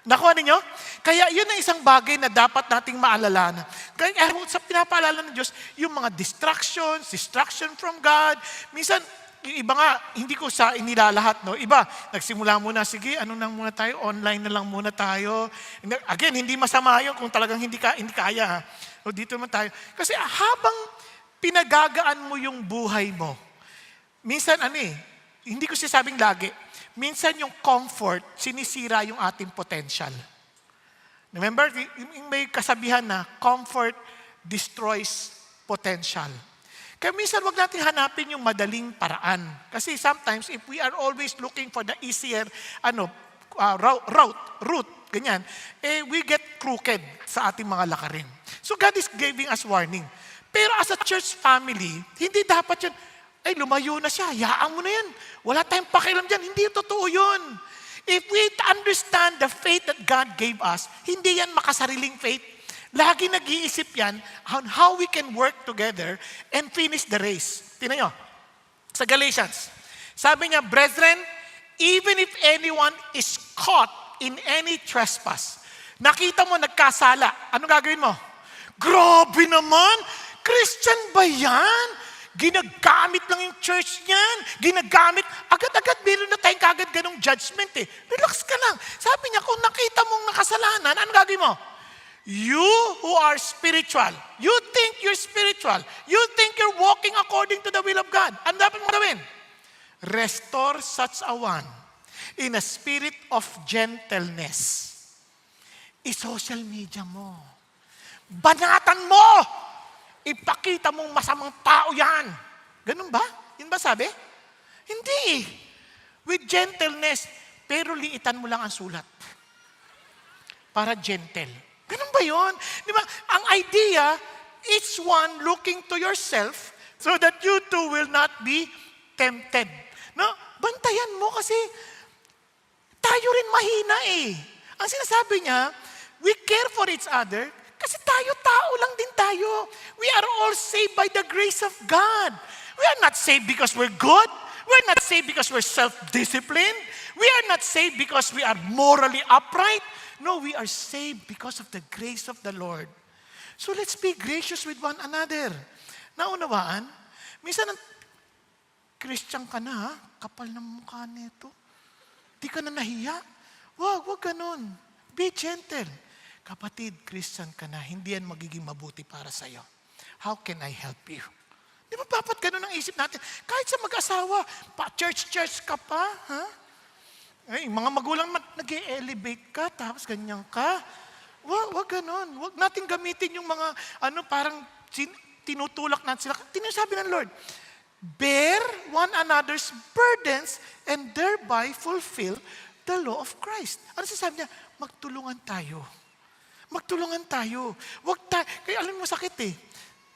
Nakuha ninyo? Kaya yun ang isang bagay na dapat nating maalala. Kaya sa pinapaalala ng Diyos, yung mga distraction from God. Minsan, yung iba nga, hindi ko sa inilalahat, no? Iba, nagsimula muna, sige, ano nang muna tayo, online na lang muna tayo. Again, hindi masama yun kung talagang hindi kaya. Ha? O dito naman tayo. Kasi habang pinagagaan mo yung buhay mo, minsan hindi ko sinasabing lagi, minsan yung comfort, sinisira yung ating potential. Remember, may kasabihan na comfort destroys potential. Kaya minsan wag natin hanapin yung madaling paraan. Kasi sometimes if we are always looking for the easier route, ganyan, we get crooked sa ating mga lakarin. So God is giving us warning. Pero as a church family, hindi dapat yun, lumayo na siya, hayaan mo na yan. Wala tayong pakialam dyan. Hindi totoo yun. If we understand the faith that God gave us, hindi yan makasariling faith. Lagi nag-iisip yan on how we can work together and finish the race. Tingnan nyo, sa Galatians, sabi niya, "Brethren, even if anyone is caught in any trespass," nakita mo nagkasala, anong gagawin mo? Grabe naman! Christian ba yan? Ginagamit lang yung church niyan. Ginagamit. Agad-agad, meron na tayong kagad ganong judgment eh. Relax ka lang. Sabi niya, kung nakita mong nakasalanan, ano gagawin mo? You who are spiritual, you think you're spiritual, you think you're walking according to the will of God. Ano dapat mo gawin? Restore such a one in a spirit of gentleness. I-social media mo. Banatan mo! Ipakita mong masamang tao yan. Ganun ba? Yun ba sabi? Hindi. With gentleness, pero liitan mo lang ang sulat. Para gentle. Ganun ba yun? Di ba? Ang idea, each one looking to yourself so that you too will not be tempted. No? Bantayan mo kasi tayo rin mahina eh. Ang sinasabi niya, we care for each other kasi tayo, tao lang din tayo. We are all saved by the grace of God. We are not saved because we're good. We're not saved because we're self-disciplined. We are not saved because we are morally upright. No, we are saved because of the grace of the Lord. So let's be gracious with one another. Naunawaan? Minsan, Christian ka na, ha? Kapal ng mukha nito. Di ka na nahiya. Wag ganun. Be gentle. Kapatid, Christian ka na, hindi yan magiging mabuti para sa'yo. How can I help you? Di ba dapat ganun ang isip natin? Kahit sa mag-asawa, church ka pa, ha? Ay, mga magulang nag-elevate ka, tapos ganyan ka. Wag ganun. Wag natin gamitin yung mga, parang tinutulak natin sila. Tinasabi ng Lord, bear one another's burdens and thereby fulfill the law of Christ. Ano sasabi niya? Magtulungan tayo. Magtulungan tayo. Kaya alam mo sakit eh.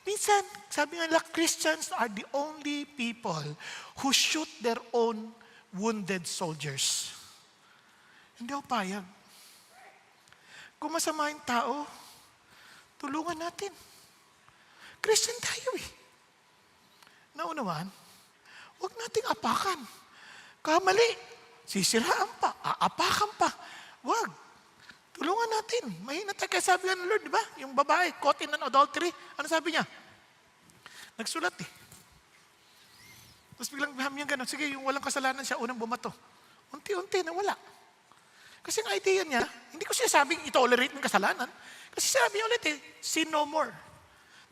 Minsan, sabi nga Christians are the only people who shoot their own wounded soldiers. Hindi ako payag. Kung masama yung tao, tulungan natin. Christian tayo eh. Naunawaan, huwag nating apakan. Kamali, sisiraan pa, aapakan pa. Huwag. Tulungan natin. Mahina tayo. Kaya sabi ng Lord, di ba? Yung babae, caught in an adultery. Ano sabi niya? Nagsulat eh. Tapos biglang niya gano'n, sige, yung walang kasalanan siya, unang bumato. Unti-unti, nawala. Kasi ang idea niya, hindi ko siya sabing i-tolerate ng kasalanan. Kasi sabi niya ulit sin no more.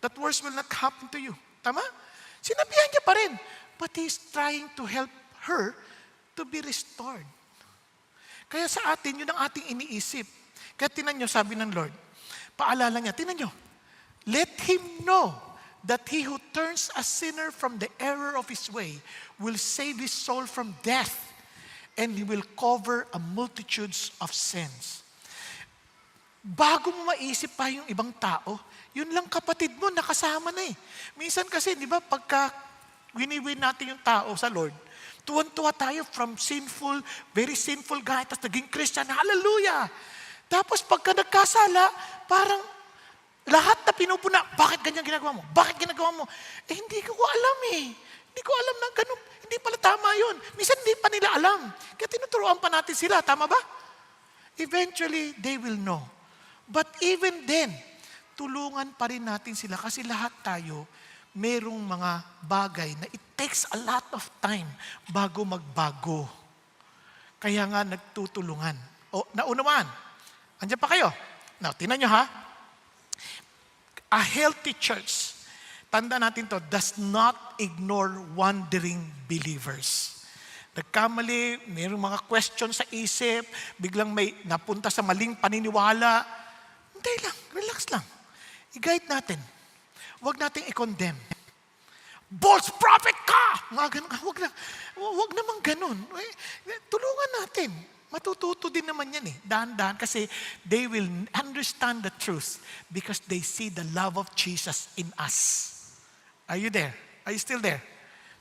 That worse will not happen to you. Tama? Sinabihan niya pa rin. But he's trying to help her to be restored. Kaya sa atin, yun ang ating iniisip. Kaya tinan niyo, sabi ng Lord, paalala niya, tinan niyo, let him know that he who turns a sinner from the error of his way will save his soul from death, and he will cover a multitudes of sins. Bago mo maisip pa yung ibang tao, yun lang kapatid mo, nakasama na eh. Minsan kasi, di ba, pagka wini-win natin yung tao sa Lord, tuwan-tuwa tayo from sinful, very sinful guy, tapos naging Christian, hallelujah! Tapos pagka nagkasala, parang lahat na pinupuna, bakit ganyan ginagawa mo? Bakit ginagawa mo? Hindi ko alam eh. Hindi ko alam na ganun. Hindi pala tama yun. Minsan hindi pa nila alam. Kaya tinuturuan pa natin sila. Tama ba? Eventually, they will know. But even then, tulungan pa rin natin sila kasi lahat tayo merong mga bagay na it takes a lot of time bago magbago. Kaya nga nagtutulungan. O, naunawaan. Andiyan pa kayo. Now, tinan nyo ha. A healthy church, tanda natin to, does not ignore wandering believers. Nagkamali, mayroong mga questions sa isip, biglang may napunta sa maling paniniwala. Hindi lang, relax lang. I-guide natin. Huwag nating i-condemn. False prophet ka! Mga ganun, huwag naman ganun. Tulungan natin. Matututo din naman yan eh. Dahan-dahan kasi they will understand the truth because they see the love of Jesus in us. Are you there? Are you still there?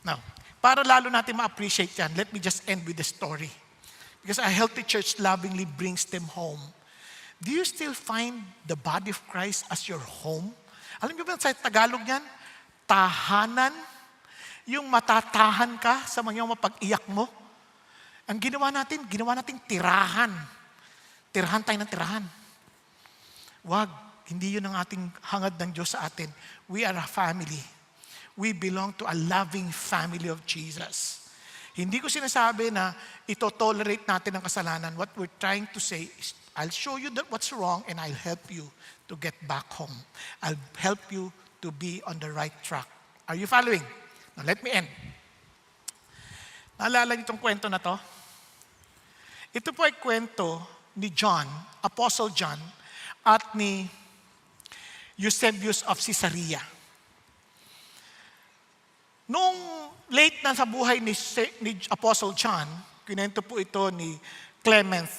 Now, para lalo natin ma-appreciate yan, let me just end with the story. Because a healthy church lovingly brings them home. Do you still find the body of Christ as your home? Alam niyo ba sa Tagalog yan? Tahanan. Yung matatahan ka sa mga mapag-iyak mo. Ang ginawa natin tirahan. Tirahan tayo ng tirahan. Wag, hindi yun ang ating hangad ng Diyos sa atin. We are a family. We belong to a loving family of Jesus. Hindi ko sinasabi na ito-tolerate natin ang kasalanan. What we're trying to say is I'll show you what's wrong and I'll help you to get back home. I'll help you to be on the right track. Are you following? Now let me end. Naalala niyo itong kwento na to? Ito po ay kwento ni John, Apostle John, at ni Eusebius of Caesarea. Noong late na sa buhay ni Apostle John, kinento po ito ni Clement,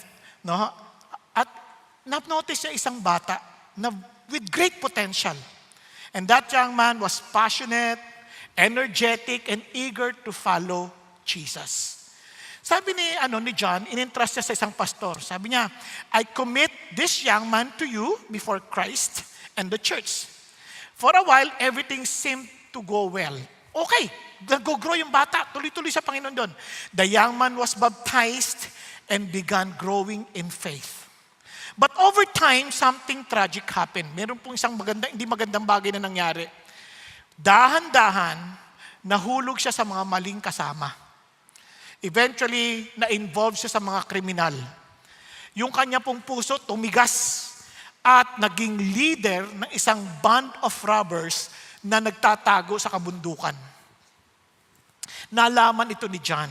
no? At na-notice niya isang bata na with great potential. And that young man was passionate, energetic, and eager to follow Jesus. Sabi ni John, in-entrust niya sa isang pastor. Sabi niya, I commit this young man to you before Christ and the church. For a while, everything seemed to go well. Okay, nag-grow yung bata, tuloy-tuloy sa Panginoon doon. The young man was baptized and began growing in faith. But over time, something tragic happened. Meron pong isang hindi magandang bagay na nangyari. Dahan-dahan, nahulog siya sa mga maling kasama. Eventually, na-involve siya sa mga kriminal. Yung kanya pong puso tumigas at naging leader ng isang band of robbers na nagtatago sa kabundukan. Nalaman ito ni John.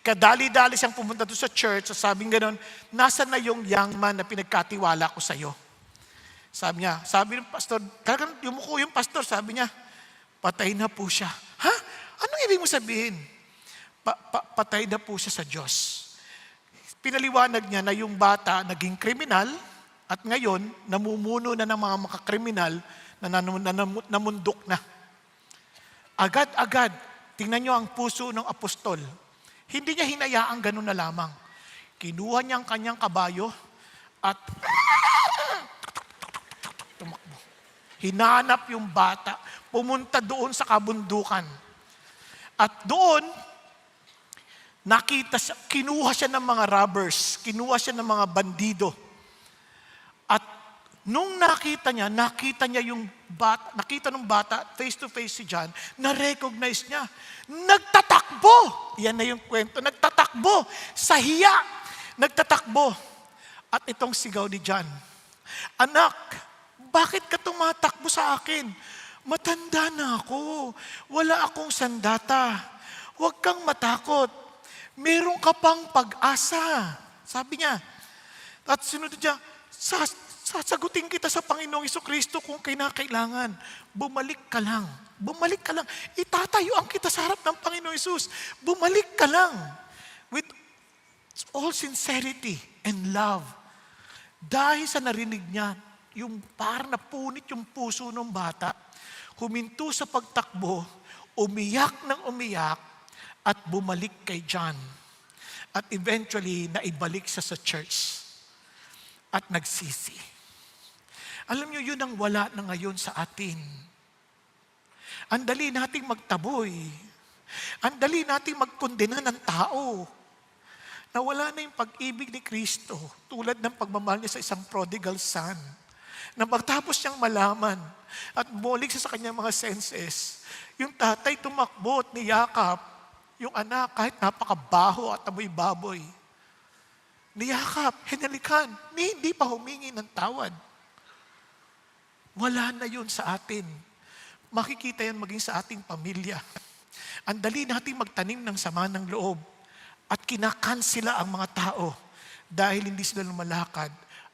Kadali-dali siyang pumunta doon sa church, sabing gano'n, nasa na yung young man na pinagkatiwala ko sa'yo? Sabi ng pastor, talagang yumuko yung pastor, sabi niya, patay na po siya. Ha? Anong ibig mo sabihin? Patay na po siya sa Diyos. Pinaliwanag niya na yung bata naging kriminal at ngayon, namumuno na ng mga makakriminal na namundok na. Agad-agad, tingnan niyo ang puso ng apostol. Hindi niya hinayaang ganun na lamang. Kinuha niya ang kanyang kabayo at tumakbo. Hinanap yung bata, pumunta doon sa kabundukan. At doon, kinuha siya ng mga robbers, kinuha siya ng mga bandido. At nung nakita niya yung bata, nakita ng bata, face to face si John, na-recognize niya. Nagtatakbo! Yan na yung kwento. Nagtatakbo! Sa hiya! Nagtatakbo. At itong sigaw ni John, Anak, bakit ka tumatakbo sa akin? Matanda na ako. Wala akong sandata. Huwag kang matakot. Meron ka pang pag-asa. Sabi niya. At sunod niya, sasagutin kita sa Panginoong Jesucristo kung kinakailangan. Bumalik ka lang. Bumalik ka lang. Itatayuan kita sa harap ng Panginoong Jesus. Bumalik ka lang. With all sincerity and love. Dahil sa narinig niya, yung parang napunit yung puso ng bata, huminto sa pagtakbo, umiyak ng umiyak, at bumalik kay John. At eventually, naibalik siya sa church. At nagsisi. Alam niyo, yun ang wala na ngayon sa atin. Ang dali nating magtaboy. Ang dali nating magkondena ng tao. Nawala na yung pag-ibig ni Kristo, tulad ng pagmamahal niya sa isang prodigal son. Na pagtapos niyang malaman at bumalik siya sa kanyang mga senses, yung tatay tumakbo at niyakap, yung anak kahit napakabaho at amoy-baboy. Niyakap, hinalikan, hindi pa humingi ng tawad. Wala na yun sa atin. Makikita yan maging sa ating pamilya. Ang dali nating magtanim ng sama ng loob at kinakansela ang mga tao dahil hindi sila lumalakad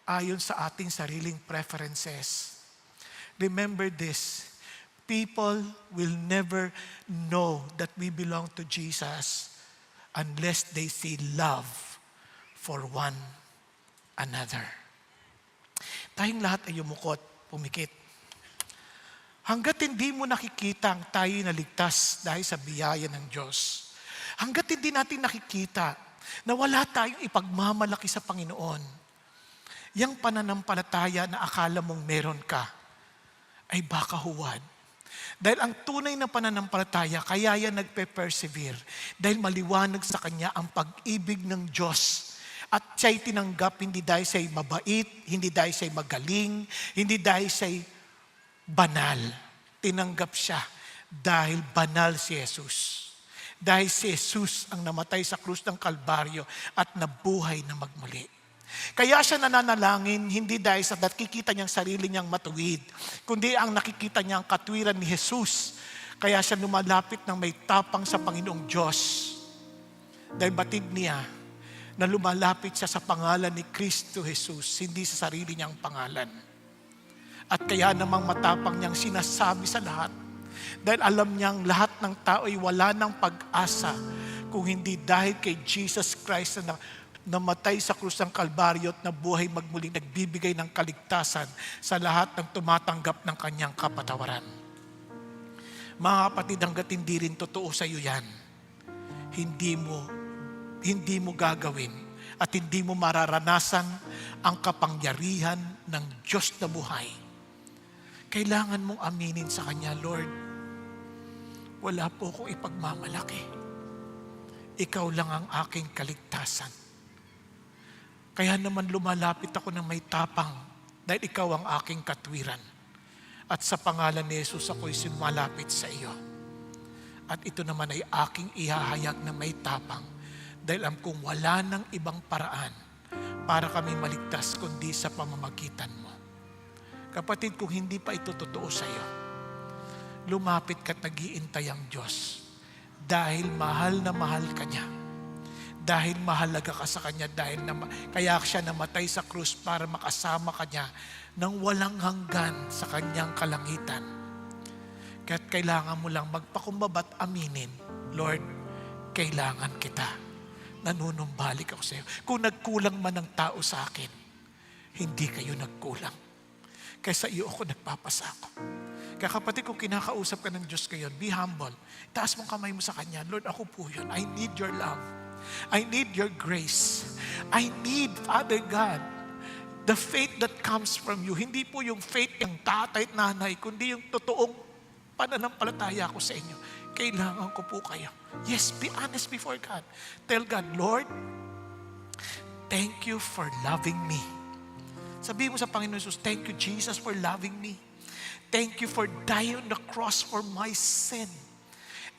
ayon sa ating sariling preferences. Remember this, people will never know that we belong to Jesus unless they see love for one another. Tayong lahat ay yumukot, pumikit. Hanggat hindi mo nakikita ang tayo naligtas dahil sa biyaya ng Diyos, hanggat hindi natin nakikita na wala tayong ipagmamalaki sa Panginoon, yang pananampalataya na akala mong meron ka, ay baka huwad. Dahil ang tunay na pananampalataya, kaya yan nagpe-persevere. Dahil maliwanag sa kanya ang pag-ibig ng Diyos. At siya'y tinanggap hindi dahil siya'y mabait, hindi dahil siya'y magaling, hindi dahil siya'y banal. Tinanggap siya dahil banal si Jesus. Dahil si Jesus ang namatay sa krus ng Kalbaryo at nabuhay na magmuli. Kaya siya nananalangin, hindi dahil sa nakikita niyang sarili niyang matuwid, kundi ang nakikita niyang katwiran ni Jesus. Kaya siya lumalapit ng may tapang sa Panginoong Diyos. Dahil batid niya na lumalapit siya sa pangalan ni Kristo Jesus, hindi sa sarili niyang pangalan. At kaya namang matapang niyang sinasabi sa lahat, dahil alam niyang lahat ng tao ay wala ng pag-asa kung hindi dahil kay Jesus Christ na namatay sa krus ng Kalbaryo at nabuhay magmuling, nagbibigay ng kaligtasan sa lahat ng tumatanggap ng kanyang kapatawaran. Mga kapatid, hanggat hindi rin totoo sa iyo yan, hindi mo gagawin at hindi mo mararanasan ang kapangyarihan ng Diyos na buhay. Kailangan mong aminin sa Kanya, Lord, wala po akong ipagmamalaki. Ikaw lang ang aking kaligtasan. Kaya naman lumalapit ako ng may tapang dahil ikaw ang aking katwiran. At sa pangalan ni Jesus ako'y sumalapit sa iyo. At ito naman ay aking ihahayag na may tapang dahil alam kong wala ng ibang paraan para kami maligtas kundi sa pamamagitan mo. Kapatid, kung hindi pa ito totoo sa iyo, lumapit ka't nag-iintay ang Diyos dahil mahal na mahal ka niya. Dahil mahalaga ka sa Kanya, kaya siya namatay sa krus para makasama ka niya ng walang hanggan sa Kanyang kalangitan. Kaya't kailangan mo lang magpakumbaba at aminin, Lord, kailangan kita. Nanunumbalik ako sa iyo. Kung nagkulang man ang tao sa akin, hindi kayo nagkulang. Kaya sa iyo ako nagpapasako. Kaya kapatid, kung kinakausap ka ng Diyos ngayon, be humble. Taas mong kamay mo sa Kanya, Lord, ako po yun. I need your love. I need your grace. I need, Father God, the faith that comes from you. Hindi po yung faith ng tatay at nanay, kundi yung totoong pananampalataya ko sa inyo. Kailangan ko po kayo. Yes, be honest before God. Tell God, Lord, thank you for loving me. Sabihin mo sa Panginoon Jesus, thank you, Jesus, for loving me. Thank you for dying on the cross for my sin.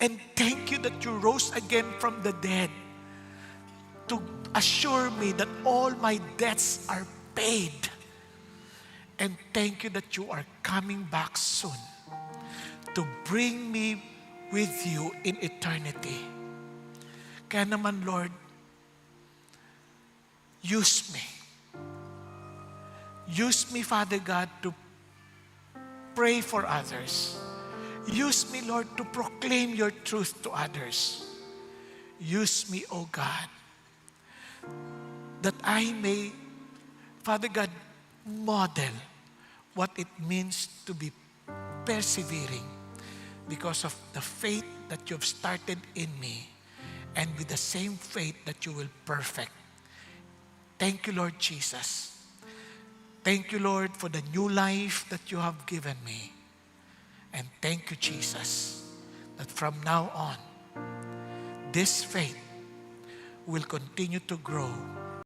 And thank you that you rose again from the dead to assure me that all my debts are paid. And thank you that you are coming back soon to bring me with you in eternity. Kaya naman, Lord, use me. Use me, Father God, to pray for others. Use me, Lord, to proclaim your truth to others. Use me, O God, that I may, Father God, model what it means to be persevering because of the faith that you've started in me and with the same faith that you will perfect. Thank you, Lord Jesus. Thank you, Lord, for the new life that you have given me. And thank you, Jesus, that from now on, this faith will continue to grow